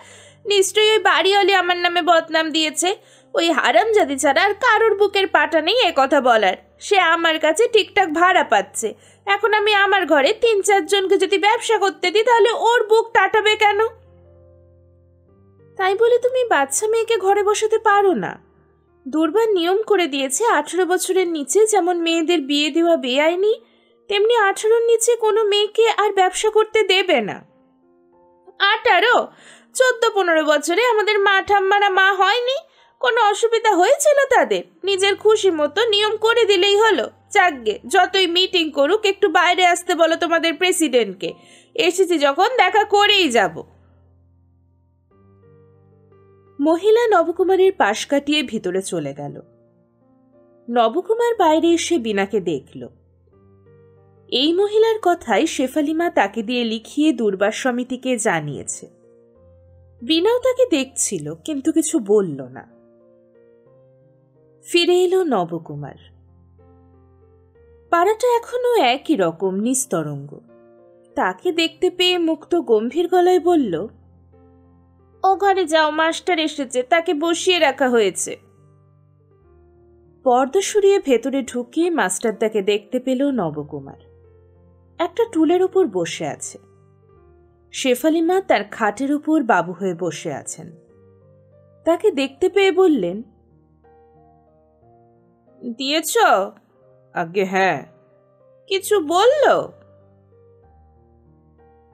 নিশ্চয়ই ওই বাড়িওয়ালি আমার নামে বদনাম দিয়েছে। ওই হারামজাদি ছাড়া আর কারোর বুকের পাটা নেই এ কথা বলার। সে আমার কাছে ঠিকঠাক ভাড়া পাচ্ছে, এখন আমি আমার ঘরে ৩-৪ জনকে যদি ব্যবসা করতে দিই তাহলে ওর বুক টাটাবে কেন? তাই বলে তুমি বাচ্চা মেয়েকে ঘরে বসাতে পারো না। দুর্বার নিয়ম করে দিয়েছে ১৮ বছরের নিচে যেমন মেয়েদের বিয়ে দেওয়া বেআইনি, তেমনি ১৮-র নিচে কোনো মেয়েকে আর ব্যবসা করতে দেবে না। ১৮, ১৪-১৫ বছরে আমাদের মা ঠাম্মারা মা হয়নি? কোনো অসুবিধা হয়েছিল তাদের? নিজের খুশি মতো নিয়ম করে দিলেই হলো। যাকগে, যতই মিটিং করুক একটু বাইরে আসতে বলো তোমাদের প্রেসিডেন্টকে। এসেছি যখন দেখা করেই যাব। মহিলা নবকুমারের পাশ কাটিয়ে ভিতরে চলে গেল। নবকুমার বাইরে এসে বিনাকে দেখল। এই মহিলার কথাই শেফালিমা তাকে দিয়ে লিখিয়ে দুর্বার সমিতিকে জানিয়েছে। বিনাও তাকে দেখছিল, কিন্তু কিছু বলল না। ফিরে এলো নবকুমার। পাড়াটা এখনো একই রকম নিস্তরঙ্গ। তাকে দেখতে পেয়ে মুক্ত গম্ভীর গলায় বলল, ও ঘরে যাও, মাস্টার এসেছে, তাকে বসিয়ে রাখা হয়েছে। পর্দা সরিয়ে ভেতরে ঢুকিয়ে মাস্টারদাকে দেখতে পেল নবকুমার। একটা টুলের উপর বসে আছে। শেফালিমা তার খাটের উপর বাবু হয়ে বসে আছেন। তাকে দেখতে পেয়ে বললেন, দিয়েছ? আগে হ্যাঁ। কিছু বলল?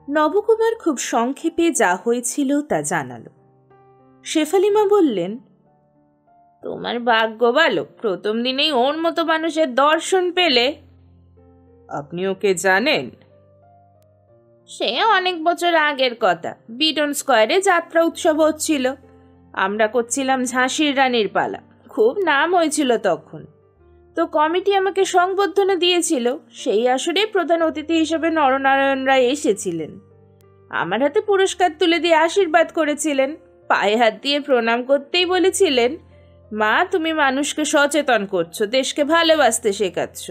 নবকুমার খুব সংক্ষেপে যা হয়েছিল তা জানালো। শেফালিমা বললেন, তোমার ভাগ্য ভালো, প্রথম দিনেই ওর মতো মানুষের দর্শন পেলে। আপনি ওকে জানেন? সে অনেক বছর আগের কথা। বিডন স্কোয়ারে যাত্রা উৎসব হচ্ছিল, আমরা করছিলাম ঝাঁসির রানীর পালা। খুব নাম হয়েছিল তখন। তো কমিটি আমাকে সংবর্ধনা দিয়েছিল। সেই আসরে প্রধান অতিথি হিসেবে নরনারায়ণ রায় এসেছিলেন। আমার হাতে পুরস্কার তুলে দিয়ে আশীর্বাদ করেছিলেন। পায়ে হাত দিয়ে প্রণাম করতেই বলেছিলেন, মা তুমি মানুষকে সচেতন করছো, দেশকে ভালোবাসতে শেখাচ্ছ।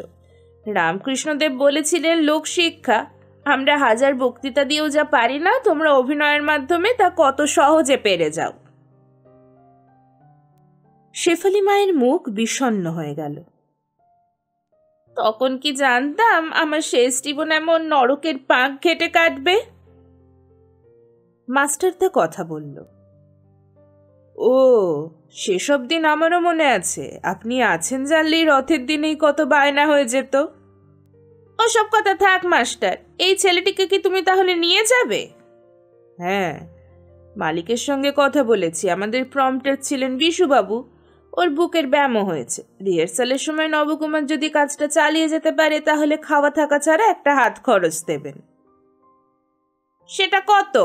রামকৃষ্ণদেব বলেছিলেন লোক শিক্ষা। আমরা হাজার বক্তৃতা দিয়েও যা পারি না, তোমরা অভিনয়ের মাধ্যমে তা কত সহজে পেরে যাও। শেফালি মায়ের মুখ বিষণ্ণ হয়ে গেল। তখন কি জানতাম আমার শেষ জীবন এমন নরকের পাক ঘেটে কাটবে? মাস্টারদা কথা বলল, ও সেসব দিন আমারও মনে আছে। আপনি আছেন জানলেই রথের দিনেই কত বায়না হয়ে যেত। ওসব কথা থাক মাস্টার, এই ছেলেটিকে কি তুমি তাহলে নিয়ে যাবে? হ্যাঁ, মালিকের সঙ্গে কথা বলেছি। আমাদের প্রম্পটার ছিলেন বিশুবাবু, ওর বুকের ব্যায়ামও হয়েছে। রিহার্সালের সময় নবকুমার যদি কাজটা চালিয়ে যেতে পারে তাহলে খাওয়া থাকা ছাড়া একটা হাত খরচ দেবেন। সেটা কত?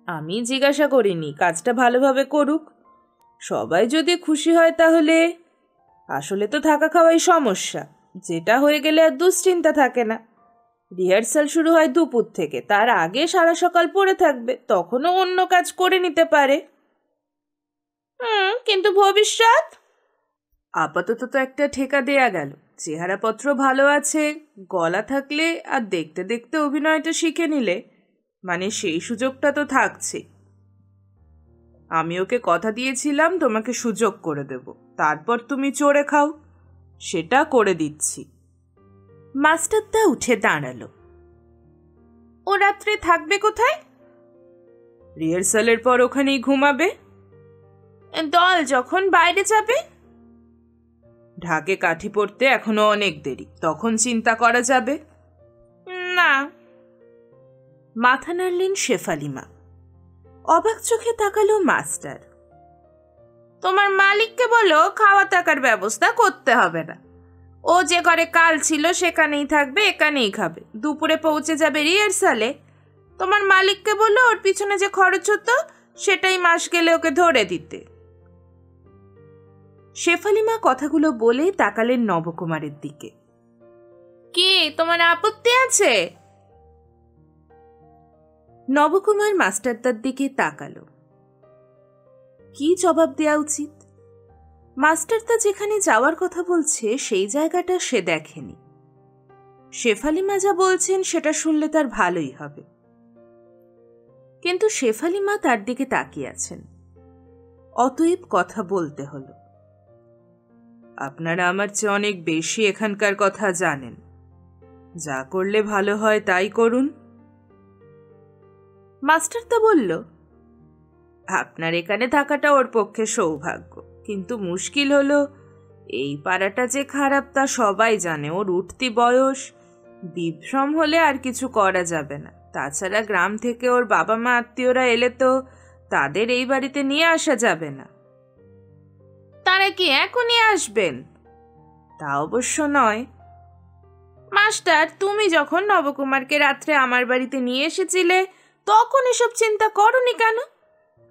আমি জিজ্ঞাসা করিনি, কাজটা ভালোভাবে করুক। সবাই যদি খুশি হয় তাহলে। আসলে তো থাকা খাওয়াই সমস্যা, যেটা হয়ে গেলে আর দুশ্চিন্তা থাকে না। রিহার্সাল শুরু হয় দুপুর থেকে, তার আগে সারা সকাল পড়ে থাকবে, তখনও অন্য কাজ করে নিতে পারে। কিন্তু ভবিষ্যৎ? আপাতত তো একটা ঠেকা দেয়া গেল। চেহারাপত্র ভালো আছে, গলা থাকলে আর দেখতে দেখতে অভিনয়টা শিখে নিলে, মানে সেই সুযোগটা তো থাকছে। আমি ওকে কথা দিয়েছিলাম তোমাকে সুযোগ করে দেব, তারপর তুমি চড়ে খাও। সেটা করে দিচ্ছি। মাস্টারদা উঠে দাঁড়ালো। ও রাত্রে থাকবে কোথায়? রিহার্সালের পর ওখানেই ঘুমাবে। দল যখন বাইরে যাবে? ঢাকে কাঠি পড়তে এখনো অনেক দেরি, তখন চিন্তা করা যাবে। না। মাথা নাড়লেন শেফালি মা। অবাক চোখে তাকালো মাস্টার। তোমার মালিককে বলো খাওয়া থাকার ব্যবস্থা করতে হবে না। ও যে ঘরে কাল ছিল সেখানেই থাকবে, এখানেই খাবে। দুপুরে পৌঁছে যাবে রিহার্সালে। তোমার মালিককে বলো ওর পিছনে যে খরচ হতো সেটাই মাস গেলে ওকে ধরে দিতে। শেফালি মা কথাগুলো বলে তাকালেন নবকুমারের দিকে। কি তোমার আপত্তি আছে? নবকুমার মাস্টারদার দিকে তাকালো। কি জবাব দেওয়া উচিত? মাস্টারদা যেখানে যাওয়ার কথা বলছে সেই জায়গাটা সে দেখেনি। শেফালি মা যা বলছেন সেটা শুনলে তার ভালোই হবে, কিন্তু শেফালি মা তার দিকে তাকিয়ে আছেন। অতএব কথা বলতে হলো। আপনারা আমার চেয়ে অনেক বেশি এখানকার কথা জানেন, যা করলে ভালো হয় তাই করুন। মাস্টারদা বলল, আপনার এখানে থাকাটা ওর পক্ষে সৌভাগ্য, কিন্তু মুশকিল হলো এই পাড়াটা যে খারাপ তা সবাই জানে। ওর উঠতি বয়স, বিভ্রম হলে আর কিছু করা যাবে না। তাছাড়া গ্রাম থেকে ওর বাবা মা আত্মীয়রা এলে তো তাদের এই বাড়িতে নিয়ে আসা যাবে না। তারা কি এখনই আসবেন? তা অবশ্য নয়। মাস্টার, তুমি যখন নবকুমারকে রাত্রে আমার বাড়িতে নিয়ে এসেছিলে তখন এসব চিন্তা করনি কেন?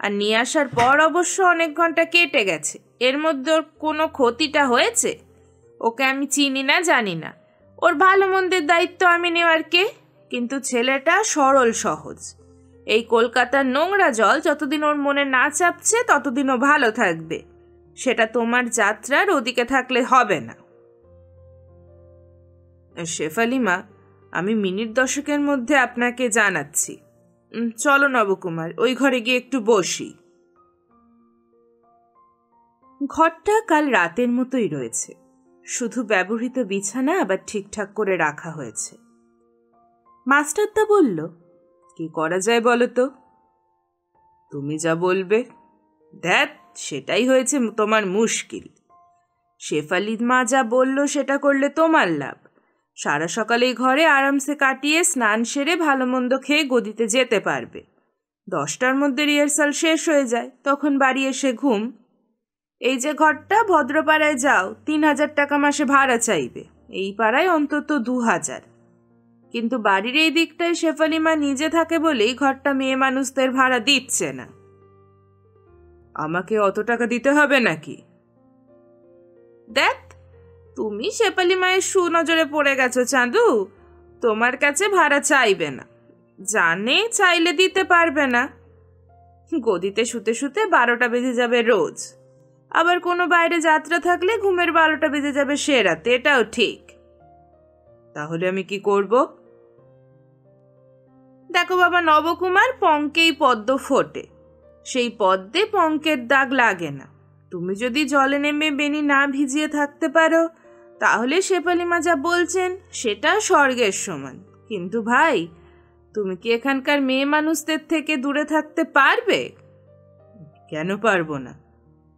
আর নিয়ে আসার পর অবশ্য অনেক ঘন্টা কেটে গেছে, এর মধ্যে ওর কোনো ক্ষতিটা হয়েছে? ওকে আমি চিনি না, জানি না। ওর ভালো মন্দের দায়িত্ব আমি নেওয়ার কে? কিন্তু ছেলেটা সরল সহজ। এই কলকাতার নোংরা জল যতদিন ওর মনে না চাপছে ততদিন ও ভালো থাকবে। সেটা তোমার যাত্রার ওদিকে থাকলে হবে না। শেফালি মা, আমি মিনিট 10 মধ্যে আপনাকে জানাচ্ছি। চলো নবকুমার, ওই ঘরে গিয়ে একটু বসি। ঘরটা কাল রাতের মতোই রয়েছে, শুধু ব্যবহৃত বিছানা আবার ঠিকঠাক করে রাখা হয়েছে। মাস্টারদা বলল, কি করা যায় বলো তো? তুমি যা বলবে। ধ্যাত, সেটাই হয়েছে তোমার মুশকিল। শেফালি মা যা বলল সেটা করলে তোমার লাভ। সারা সকালে ঘরে আরামসে কাটিয়ে স্নান সেরে ভালো মন্দ খেয়ে গদিতে যেতে পারবে। 10টার মধ্যে রিহার্সাল শেষ হয়ে যায়, তখন বাড়ি এসে ঘুম। এই যে ঘরটা, ভদ্রপাড়ায় যাও, 3000 টাকা মাসে ভাড়া চাইবে। এই পাড়ায় অন্তত 2000। কিন্তু বাড়ির এই দিকটায় শেফালি মা নিজে থাকে বলেই ঘরটা মেয়ে মানুষদের ভাড়া দিচ্ছে না। আমাকে অত টাকা দিতে হবে নাকি? দেখ, তুমি শেফালি মায়ের সুনজরে পড়ে গেছো চাঁদু। তোমার কাছে ভাড়া চাইবে না, জানে চাইলে দিতে পারবে না। গদিতে শুতে শুতে 12টা বেজে যাবে রোজ। আবার কোনো বাইরে যাত্রা থাকলে ঘুমের 12টা বেজে যাবে সে রাতে, এটাও ঠিক। তাহলে আমি কি করব? দেখো বাবা নবকুমার, পঙ্কেই পদ্ম ফোটে, সেই পদ্মে পঙ্কের দাগ লাগে না। তুমি যদি জলে নেমে বেনি না ভিজিয়ে থাকতে পারো তাহলে শেফালি মা যা বলছেন সেটা স্বর্গের সমান। কিন্তু ভাই, তুমি কি এখানকার মেয়ে মানুষদের থেকে দূরে থাকতে পারবে? কেন পারবো না?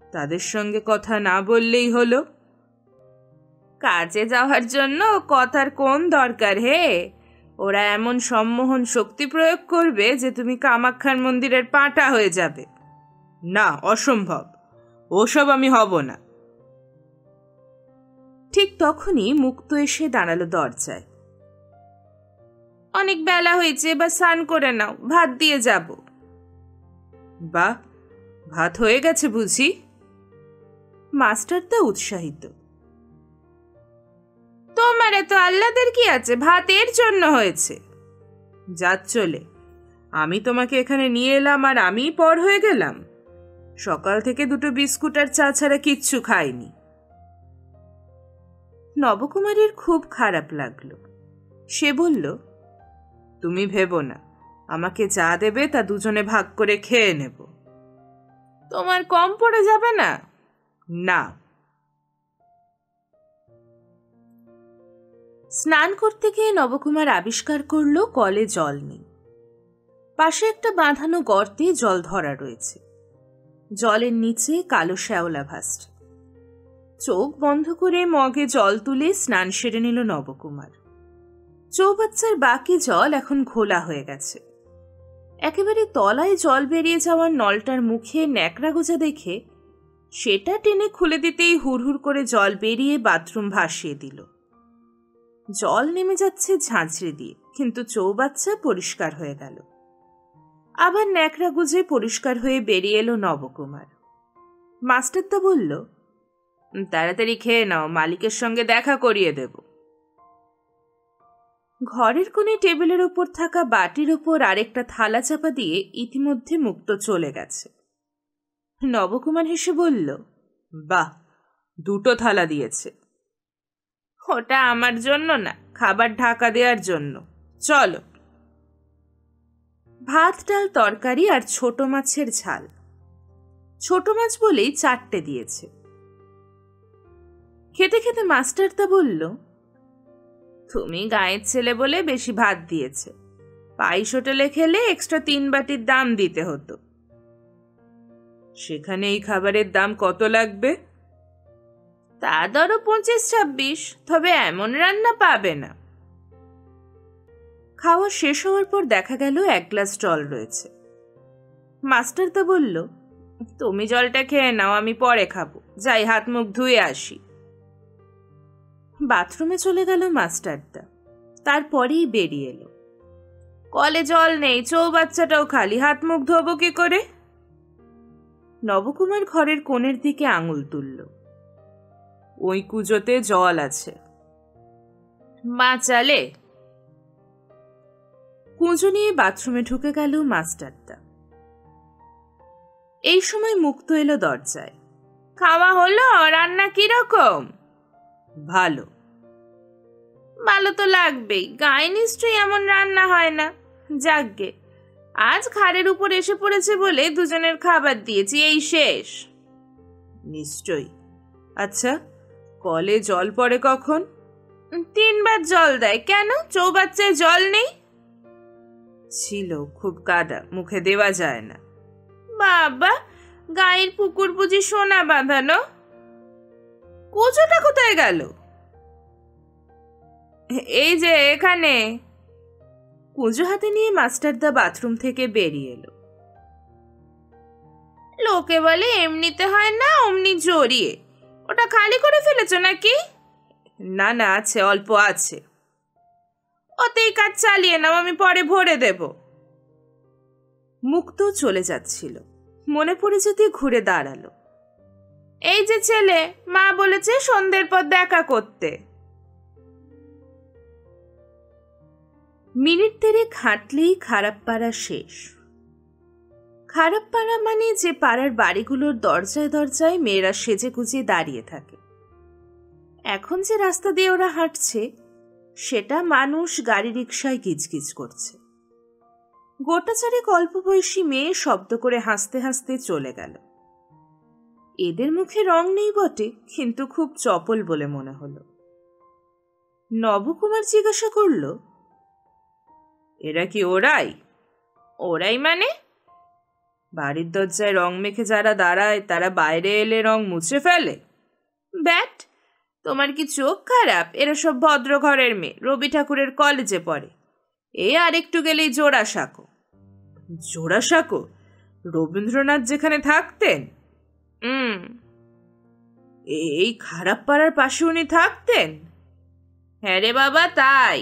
তাদের সঙ্গে কথা না বললেই হলো। কাজে যাওয়ার জন্য কথার কোন দরকার হে? ওরা এমন সম্মোহন শক্তি প্রয়োগ করবে যে তুমি কামাখ্যার মন্দিরের পাঁটা হয়ে যাবে। না, অসম্ভব, ওসব আমি হব না। ঠিক তখনই মুক্ত এসে দাঁড়ালো দরজায়। অনেক বেলা হয়েছে, এবার স্নান করে নাও, ভাত দিয়ে যাব। বাহ, ভাত হয়ে গেছে বুঝি? মাস্টারদা উৎসাহিত। তোমার এত আহ্লাদের কি আছে? ভাত এর জন্য হয়েছে। যাত চলে, আমি তোমাকে এখানে নিয়ে এলাম আর আমিই পর হয়ে গেলাম? সকাল থেকে 2টো বিস্কুট আর চা ছাড়া কিচ্ছু খাইনি। নবকুমারের খুব খারাপ লাগলো। সে বলল, তুমি ভেবো না, আমাকে যা দেবে তা দুজনে ভাগ করে খেয়ে নেব। তোমার কম পড়ে যাবে না? না। স্নান করতে গিয়ে নবকুমার আবিষ্কার করলো কলে জল নেই। পাশে একটা বাঁধানো গর্তে জল ধরা রয়েছে। জলের নিচে কালো শ্যাওলা ভাসছে। চোখ বন্ধ করে মগে জল তুলে স্নান সেরে নিল নবকুমার। চৌবাচ্চার বাকি জল এখন ঘোলা হয়ে গেছে। একেবারে তলায় জল বেরিয়ে যাওয়ার নলটার মুখে ন্যাকড়া গোজা দেখে সেটা টেনে খুলে দিতেই হুড়হুড় করে জল বেরিয়ে বাথরুম ভাসিয়ে দিল। জল নেমে যাচ্ছে ঝাঁঝরি দিয়ে, কিন্তু চৌবাচ্চা পরিষ্কার হয়ে গেল। আবার ন্যাকড়া গুজে পরিষ্কার হয়ে বেরিয়ে এলো নবকুমার। মাস্টারদা বলল, তাড়াতাড়ি খেয়ে নাও, মালিকের সঙ্গে দেখা করিয়ে দেব। ঘরের কোণে টেবিলের ওপর থাকা বাটির ওপর আরেকটা থালা চাপা দিয়ে ইতিমধ্যে মুক্ত চলে গেছে। নবকুমার হেসে বলল, বাহ, 2টো থালা দিয়েছে। ওটা আমার জন্য না, খাবার ঢাকা দেওয়ার জন্য। চলো। ভাত, ডাল, তরকারি আর ছোট মাছের ঝাল। ছোট মাছ বলেই 4টে দিয়েছে। খেতে খেতে মাস্টারদা বলল, তুমি গায়ের ছেলে বলে বেশি ভাত দিয়েছে। পাইস হোটেলে খেলে এক্সট্রা 3 বাটির দাম দিতে হতো। সেখানে এই খাবারের দাম কত লাগবে? তা ধরো 25-26, তবে এমন রান্না পাবে না। খাওয়া শেষ হওয়ার পর দেখা গেল 1 গ্লাস জল রয়েছে। মাস্টারদা বলল, তুমি জলটা খেয়ে নাও, আমি পরে খাবো। যাই হাত মুখ ধুয়ে আসি। বাথরুমে চলে গেল মাস্টারদা। তারপরেই বেরিয়ে এলো। কলে জল নেই, চৌবাচ্চাটাও খালি, হাত মুখ ধোবো কি করে? নবকুমার ঘরের কোণের দিকে আঙুল তুলল। ওই কুজোতে জল আছে। বাঁচালে। কুঁজো নিয়ে বাথরুমে ঢুকে গেল মাস্টারদা। এই সময় মুক্ত এলো দরজায়। খাওয়া হলো? রান্না কিরকম? ভালো। ভালো তো লাগবেই, গায়ে নিশ্চয়ই এমন রান্না হয় না। যাকগে, আজ ঘাড়ের উপর এসে পড়েছে বলে দুজনের খাবার দিয়েছি, এই শেষ। নিশ্চয়ই। আচ্ছা, কলে জল পড়ে কখন? 3 বার জল দেয়। কেন, চৌবাচ্চায় জল নেই? ছিল, খুব কাদা, মুখে দেওয়া যায় না। বাবা, গায়ের পুকুর বুঝি সোনা বাঁধানো? কুজোটা কোথায় গেল? এই যে এখানে। কুজো হাতে নিয়ে মাস্টারদা বাথরুম থেকে বেরিয়ে এলো। লোকে বলে এমনিতে হয় না, অমনি জড়িয়ে। ওটা খালি করে ফেলেছো নাকি? না না, আছে, অল্প আছে। ওতেই কাজ চালিয়ে নাও, আমি পরে ভরে দেব। মুক্ত চলে যাচ্ছিল, মনে পড়ে যেতে ঘুরে দাঁড়ালো। এই যে ছেলে, মা বলেছে সন্ধ্যের পর দেখা করতে। মিনিট 3 হাঁটলেই খারাপ পাড়া শেষ। খারাপ পাড়া মানে যে পাড়ার বাড়িগুলোর দরজায় দরজায় মেয়েরা সেজে গুজে দাঁড়িয়ে থাকে। এখন যে রাস্তা দিয়ে ওরা হাঁটছে সেটা মানুষ গাড়ি রিকশায় গিজগিজ করছে। গোটা 4 অল্প বয়সী মেয়ে শব্দ করে হাসতে হাসতে চলে গেল। এদের মুখে রং নেই বটে, কিন্তু খুব চপল বলে মনে হলো। নবকুমার জিজ্ঞাসা করল, এরা কি ওরাই? ওরাই মানে? বাড়ির দরজায় রং মেখে যারা দাঁড়ায় তারা বাইরে এলে রং মুছে ফেলে? ব্যাট, তোমার কি চোখ খারাপ? এরা সব ভদ্র ঘরের মেয়ে, রবি ঠাকুরের কলেজে পড়ে। এই আর একটু গেলেই জোড়াসাঁকো। জোড়াসাঁকো? রবীন্দ্রনাথ যেখানে থাকতেন? এই খারাপ পাড়ার পাশে উনি থাকতেন? হ্যাঁ রে বাবা, তাই।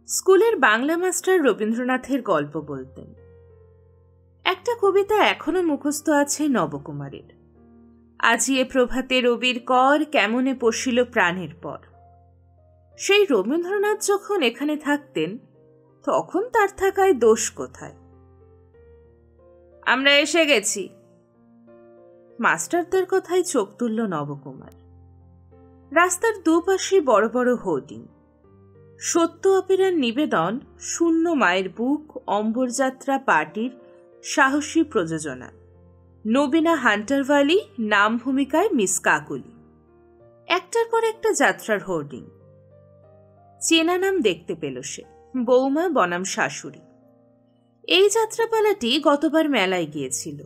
স্কুলের বাংলা মাস্টার রবীন্দ্রনাথের গল্প বলতেন। একটা কবিতা এখনো মুখস্থ আছে নবকুমারের। আজিয়ে প্রভাতে রবির কর, কেমনে পশিল প্রাণের পর। সেই রবীন্দ্রনাথ যখন এখানে থাকতেন তখন তার থাকায় দোষ কোথায়? আমরা এসে গেছি। মাস্টারদের কথায় চোখ তুলল নবকুমার। রাস্তার দুপাশে বড় বড় হোর্ডিং। সত্য অপেরার নিবেদন, শূন্য মায়ের বুক, অম্বরযাত্রা পার্টির সাহসী প্রযোজনা, নবীনা হান্টারভালি নাম ভূমিকায় মিস কাকুলি। একটার পর একটা যাত্রার হোর্ডিং। চেনা নাম দেখতে পেল সে, বৌমা বনাম শাশুড়ি। এই যাত্রাপালাটি গতবার মেলায় গিয়েছিল।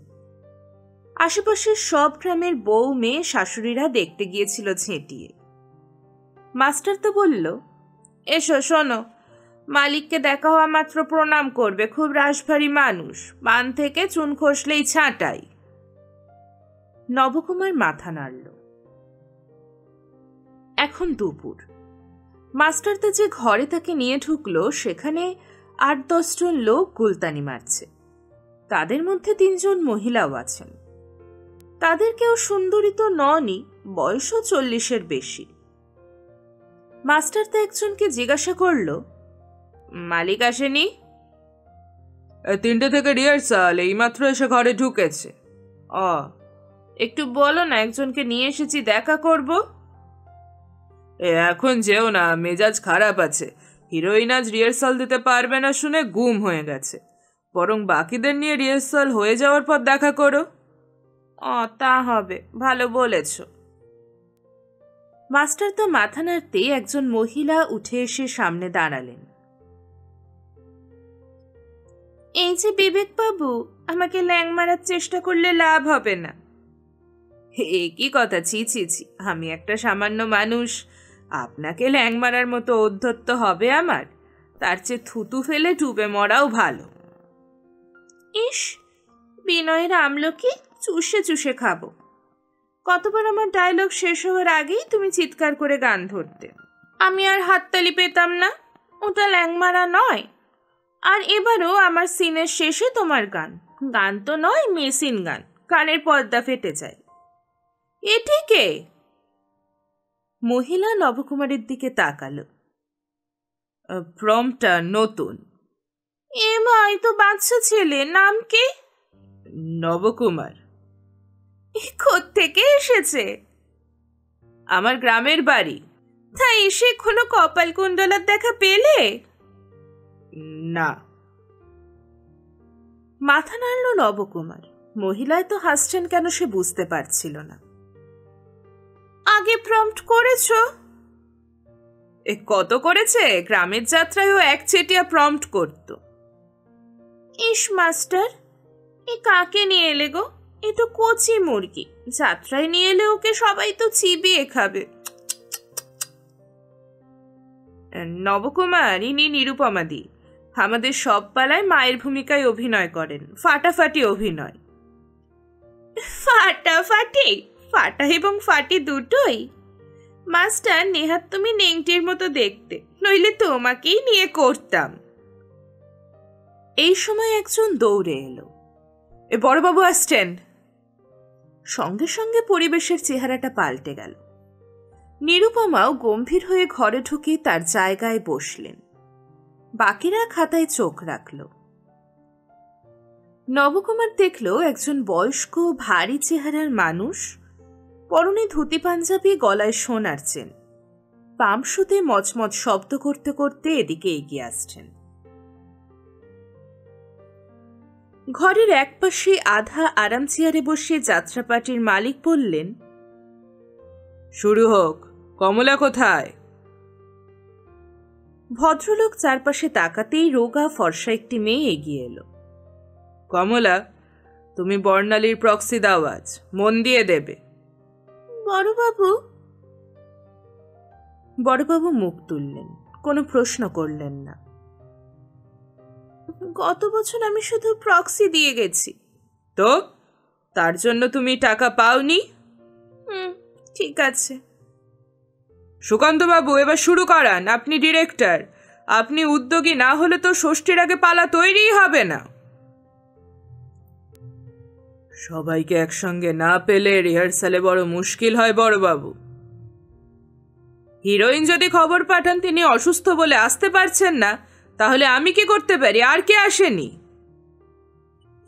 আশেপাশের সব গ্রামের বউ মেয়ে শাশুড়িরা দেখতে গিয়েছিল ঝেঁটিয়ে। মাস্টার তো বলল, এসো শোনো, মালিককে দেখা হওয়া মাত্র প্রণাম করবে, খুব রাশভারী মানুষ, বান থেকে চুন খসলেই ছাঁটাই। নবকুমার মাথা নাড়ল। এখন দুপুর। মাস্টার তো যে ঘরে তাকে নিয়ে ঢুকলো সেখানে ৮-১০ জন লোক গুলতানি মারছে। তাদের মধ্যে ৩ জন মহিলাও আছেন। তাদের কেউ সুন্দরী তো ননই, বয়সও ৪০-এর বেশি। মাস্টার তো একজনকে জিজ্ঞাসা করল, মালিক আসেনি? ৩টে থেকে রিহার্সাল, এইমাত্র এসে ঘরে ঢুকেছে। একটু বলো না, একজনকে নিয়ে এসেছি, দেখা করব। এখন যেও না, মেজাজ খারাপ আছে। হিরোইন আজ রিহার্সাল দিতে পারবে না শুনে গুম হয়ে গেছে। বরং বাকিদের নিয়ে রিহার্সাল হয়ে যাওয়ার পর দেখা করো। তা হবে, ভালো বলেছ। মাস্টার তো মাথা নাড়তেই একজন মহিলা উঠে এসে সামনে দাঁড়ালেন। এই যে বিবেকবাবু, আমাকে ল্যাং মারার চেষ্টা করলে লাভ হবে না। কি কথা, ছি ছি ছি, আমি একটা সামান্য মানুষ, আপনাকে ল্যাং মারার মতো ঔদ্ধত্য হবে আমার? তার চেয়ে থুতু ফেলে ডুবে মরাও ভালো। ইস, বিনয়ের আমলকি চুষে চুষে খাবো। কতবার আমার ডায়লগ শেষ হওয়ার আগেই তুমি চিৎকার করে গান ধরতে, আমি আর হাততালি পেতাম না। ওটা ল্যাংমারা নয়। আর এবারও আমার সিনের শেষে তোমার গান। গান তো নয়, মেশিন গান, কানের পর্দা ফেটে যায়। এটিকে? মহিলা নবকুমারের দিকে তাকালো। প্রম্পটা নতুন। এ ভাই, তো বাচ্চা ছেলে, নাম কি? নবকুমার। কোত্থেকে এসেছে? আমার গ্রামের বাড়ি। তাই এসে কোনো কপাল কুণ্ডলার দেখা পেলে? না। মাথা নাড়ল নবকুমার। মহিলায় তো হাসছেন কেন সে বুঝতে পারছিল না। আগে প্রম্পট করেছ? কত করেছে, গ্রামের যাত্রায়ও একচেটিয়া প্রম্পট করত। ইস মাস্টার, এ কাকে নিয়ে এলে গো? এ তো কচি মুরগি, যাত্রায় নিয়ে এলে ওকে সবাই তো চিবিয়ে খাবে। নবকুমার, ইনি নিরুপমাদি, আমাদের সব পালায় মায়ের ভূমিকায় অভিনয় করেন। ফাটাফাটি অভিনয়। ফাটাফাটি? ফাটা এবং ফাটি দুটোই? মাস্টার, নেহাত তুমি নেংটির মতো দেখতে, নইলে তোমাকেই নিয়ে করতাম। এই সময় একজন দৌড়ে এলো। বড়বাবু আসছেন। সঙ্গে সঙ্গে পরিবেশের চেহারাটা পাল্টে গেল। নিরুপমাও গম্ভীর হয়ে ঘরে ঢুকে তার জায়গায় বসলেন। বাকিরা খাতায় চোখ রাখল। নবকুমার দেখল একজন বয়স্ক ভারী চেহারার মানুষ, পরনে ধুতি পাঞ্জাবি, গলায় সোনার চেন, পামশুতে মচমচ শব্দ করতে করতে এদিকে এগিয়ে আসছেন। ঘরের একপাশে আধা আরাম চেয়ারে বসে যাত্রাপার্টির মালিক বললেন, শুরু হোক। কমলা কোথায়? ভদ্রলোক চারপাশে তাকাতেই রোগা ফর্সা একটি মেয়ে এগিয়ে এলো। কমলা, তুমি বর্ণালীর প্রক্সি দাও, আজ মন দিয়ে দেবে। বড়বাবু? বড়বাবু মুখ তুললেন, কোনো প্রশ্ন করলেন না। গত বছর আমি শুধু প্রক্সি দিয়ে গেছি। তো তার জন্য তুমি টাকা পাওনি? ঠিক আছে। সুকান্তবাবু, এবার শুরু করান। আপনি ডিরেক্টর, আপনি উদ্যোগী না হলে তো ষষ্ঠীর আগে পালা তৈরিই হবে না। সবাইকে একসঙ্গে না পেলে রিহার্সালে বড় মুশকিল হয় বড়বাবু। হিরোইন যদি খবর পাঠান তিনি অসুস্থ বলে আসতে পারছেন না, তাহলে আমি কি করতে পারি? আর কে আসেনি?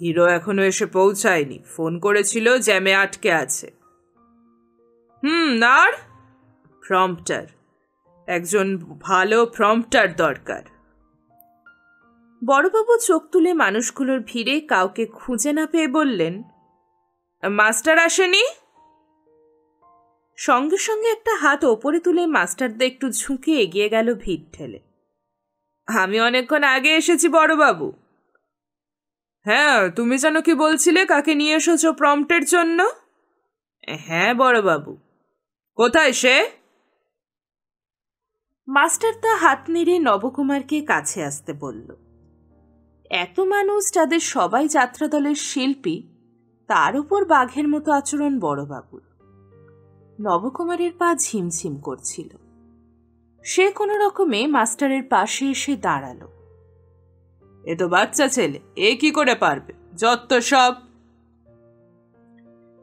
হিরো এখনো এসে পৌঁছায়নি, ফোন করেছিল জ্যামে আটকে আছে। আর প্রম্পটার, একজন ভালো প্রম্পটার দরকার। বড়বাবু চোখ তুলে মানুষগুলোর ভিড়ে কাউকে খুঁজে না পেয়ে বললেন, মাস্টার আসেনি? সঙ্গে সঙ্গে একটা হাত ওপরে তুলে মাস্টারদা একটু ঝুঁকে এগিয়ে গেল ভিড় ঠেলে। আমি অনেকক্ষণ আগে এসেছি বড়বাবু। হ্যাঁ, তুমি যেন কি বলছিলে কাকে নিয়ে এসেছো প্রম্পটের জন্য? হ্যাঁ বড়বাবু। কোথায় সে? মাস্টারদা হাত নেড়ে নবকুমারকে কাছে আসতে বলল। এত মানুষ, যাদের সবাই যাত্রা দলের শিল্পী, তার উপর বাঘের মতো আচরণ বড়বাবুর। নবকুমারের পা ঝিমঝিম করছিল। সে কোনো রকমে মাস্টারের পাশে এসে দাঁড়ালো। এ তো বাচ্চা ছেলে, এ কি করে পারবে? যত সব।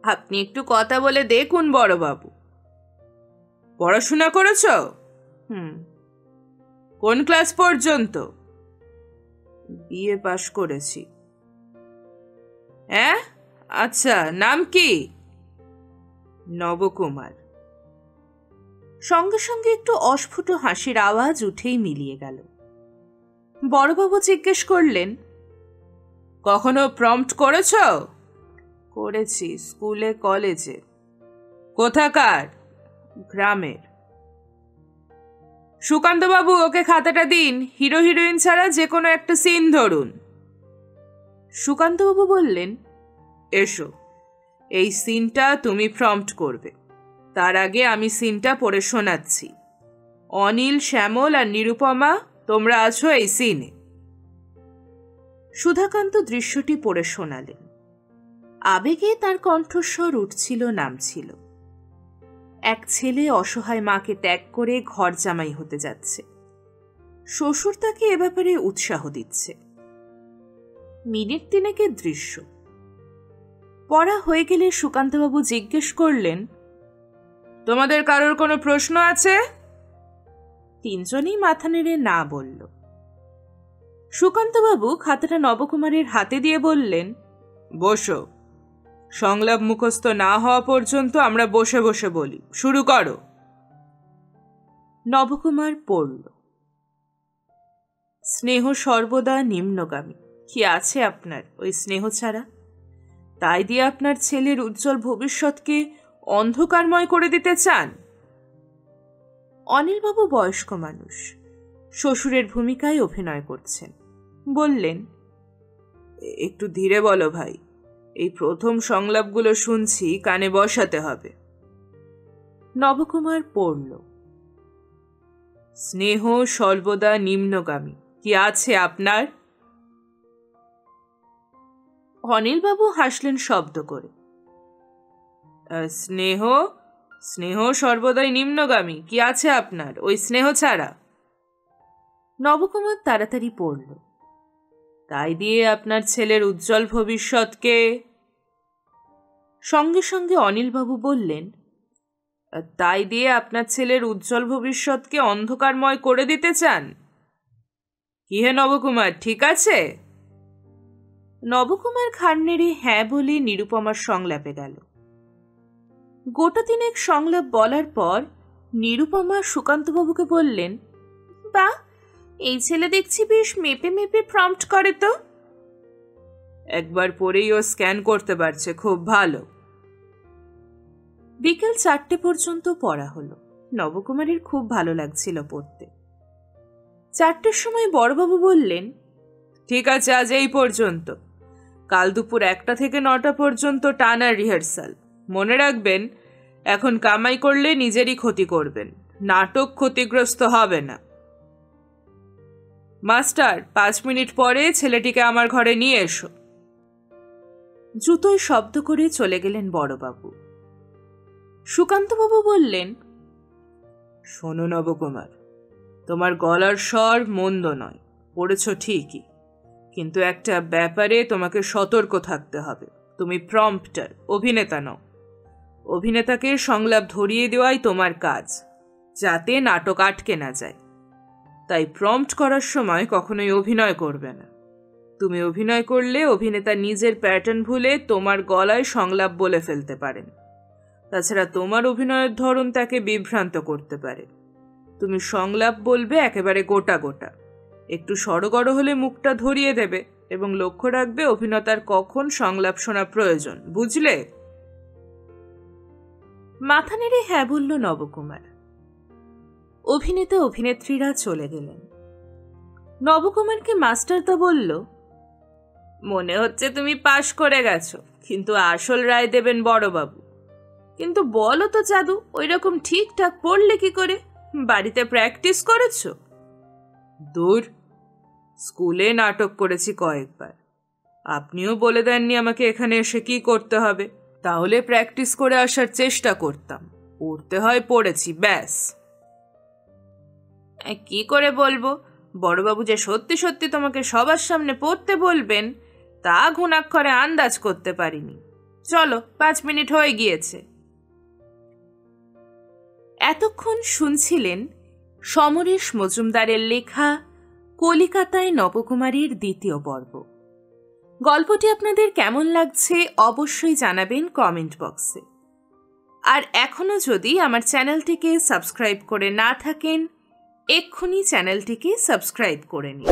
আপনি একটু কথা বলে দেখুন বড়বাবু। পড়াশোনা করেছ? কোন ক্লাস পর্যন্ত? বিএ পাশ করেছি। হ্যাঁ, আচ্ছা, নাম কি? নবকুমার। সঙ্গে সঙ্গে একটু অস্ফুট হাসির আওয়াজ উঠেই মিলিয়ে গেল। বড়বাবু জিজ্ঞেস করলেন, কখনো প্রম্পট করেছ? করেছি, স্কুলে, কলেজে। কোথাকার? গ্রামের। সুকান্তবাবু, ওকে খাতাটা দিন। হিরো হিরোইন ছাড়া যে কোনো একটা সিন ধরুন। সুকান্তবাবু বললেন, এসো, এই সিনটা তুমি প্রম্পট করবে। তার আগে আমি সিনটা পড়ে শোনাচ্ছি। অনিল, শ্যামল আর নিরুপমা, তোমরা আছো এই সিনে। সুধাকান্ত দৃশ্যটি পড়ে শোনালেন। আবেগে তার কণ্ঠস্বর উঠছিল, নামছিল। এক ছেলে অসহায় মাকে ত্যাগ করে ঘর জামাই হতে যাচ্ছে। শ্বশুর তাকে এ ব্যাপারে উৎসাহ দিচ্ছে। মিনিট তিনেকের দৃশ্য। পড়া হয়ে গেলে সুকান্তবাবু জিজ্ঞেস করলেন, তোমাদের কারোর কোনো প্রশ্ন আছে? তিনজনেই মাথা নেড়ে না বলল। সুকান্তবাবু খাতাটা নবকুমারের হাতে দিয়ে বললেন, বসো। সংলাপ মুখস্থ না হওয়া পর্যন্ত আমরা বসে বসে বলি। শুরু করো। নবকুমার পড়ল। স্নেহ সর্বদা নিম্নগামী। কি আছে আপনার ওই স্নেহ ছাড়া? তাই দিয়ে আপনার ছেলের উজ্জ্বল ভবিষ্যৎকে অন্ধকারময় করে দিতে চান? অনিলবাবু বয়স্ক মানুষ, শ্বশুরের ভূমিকায় অভিনয় করছেন। বললেন, একটু ধীরে বলো ভাই, এই প্রথম সংলাপগুলো শুনছি, কানে বসাতে হবে। নবকুমার পড়ল। স্নেহ সর্বদা নিম্নগামী। কি আছে আপনার? অনিলবাবু হাসলেন শব্দ করে। স্নেহ স্নেহ সর্বদাই নিম্নগামী। কি আছে আপনার ওই স্নেহ ছাড়া? নবকুমার তাড়াতাড়ি পড়ল। তাই দিয়ে আপনার ছেলের উজ্জ্বল ভবিষ্যৎকে। সঙ্গে সঙ্গে অনিলবাবু বললেন, তাই দিয়ে আপনার ছেলের উজ্জ্বল ভবিষ্যৎকে অন্ধকারময় করে দিতে চান? কি হে নবকুমার, ঠিক আছে? নবকুমার ঘাড় নেড়ে হ্যাঁ বলে নিরুপমার সংলাপে গেল। গোটা তিনেক সংলাপ বলার পর নিরুপমা সুকান্তবাবুকে বললেন, বাহ, এই ছেলে দেখছি বেশ মেপে মেপে প্রম্পট করে তো। একবার পরেই ও স্ক্যান করতে পারছে, খুব ভালো। বিকেল 4টে পর্যন্ত পড়া হলো। নবকুমারের খুব ভালো লাগছিল পড়তে। 4টের সময় বড়বাবু বললেন, ঠিক আছে, আজ এই পর্যন্ত। কাল দুপুর 1টা থেকে 9টা পর্যন্ত টানা রিহার্সাল। মনে রাখবেন, এখন কামাই করলে নিজেরই ক্ষতি করবেন, নাটক ক্ষতিগ্রস্ত হবে না। মাস্টার, 5 মিনিট পরে ছেলেটিকে আমার ঘরে নিয়ে এসো। জুতোয় শব্দ করে চলে গেলেন বড়বাবু। সুকান্তবাবু বললেন, শোনো নবকুমার, তোমার গলার স্বর মন্দ নয়, পড়েছ ঠিকই, কিন্তু একটা ব্যাপারে তোমাকে সতর্ক থাকতে হবে। তুমি প্রম্পটার, অভিনেতা নও। অভিনেতাকে সংলাপ ধরিয়ে দেওয়াই তোমার কাজ, যাতে নাটক আটকে না যায়। তাই প্রম্পট করার সময় কখনোই অভিনয় করবে না। তুমি অভিনয় করলে অভিনেতা নিজের প্যাটার্ন ভুলে তোমার গলায় সংলাপ বলে ফেলতে পারেন। তাছাড়া তোমার অভিনয়ের ধরন তাকে বিভ্রান্ত করতে পারে। তুমি সংলাপ বলবে একেবারে গোটা গোটা। একটু সড়গড় হলে মুখটা ধরিয়ে দেবে এবং লক্ষ্য রাখবে অভিনেতার কখন সংলাপ শোনা প্রয়োজন, বুঝলে? মাথা নেড়ে হ্যাঁ বলল নবকুমার। অভিনেতা অভিনেত্রীরা চলে গেলেন। নবকুমারকে মাস্টারদা বলল, মনে হচ্ছে তুমি পাশ করে গেছো, কিন্তু আসল রায় দেবেন বড়বাবু। কিন্তু বলো তো চাঁদু, ওই রকম ঠিকঠাক পড়লে কি করে? বাড়িতে প্র্যাকটিস করেছো? দূর, স্কুলে নাটক করেছি কয়েকবার। আপনিও বলে দেননি আমাকে এখানে এসে কি করতে হবে, তাহলে প্র্যাকটিস করে আসার চেষ্টা করতাম। পড়তে হয় পড়েছি, ব্যাস। কি করে বলবো? বড়বাবু যে সত্যি সত্যি তোমাকে সবার সামনে পড়তে বলবেন তা ঘুণাক্ষরে আন্দাজ করতে পারিনি। চলো, 5 মিনিট হয়ে গিয়েছে। এতক্ষণ শুনছিলেন সমরেশ মজুমদারের লেখা কলিকাতায় নবকুমারীর 2য় পর্ব। গল্পটি আপনাদের কেমন লাগছে অবশ্যই জানাবেন কমেন্ট বক্সে। আর এখনো যদি আমার চ্যানেলটিকে সাবস্ক্রাইব করে না থাকেন, এক্ষুনি চ্যানেলটিকে সাবস্ক্রাইব করে নিন।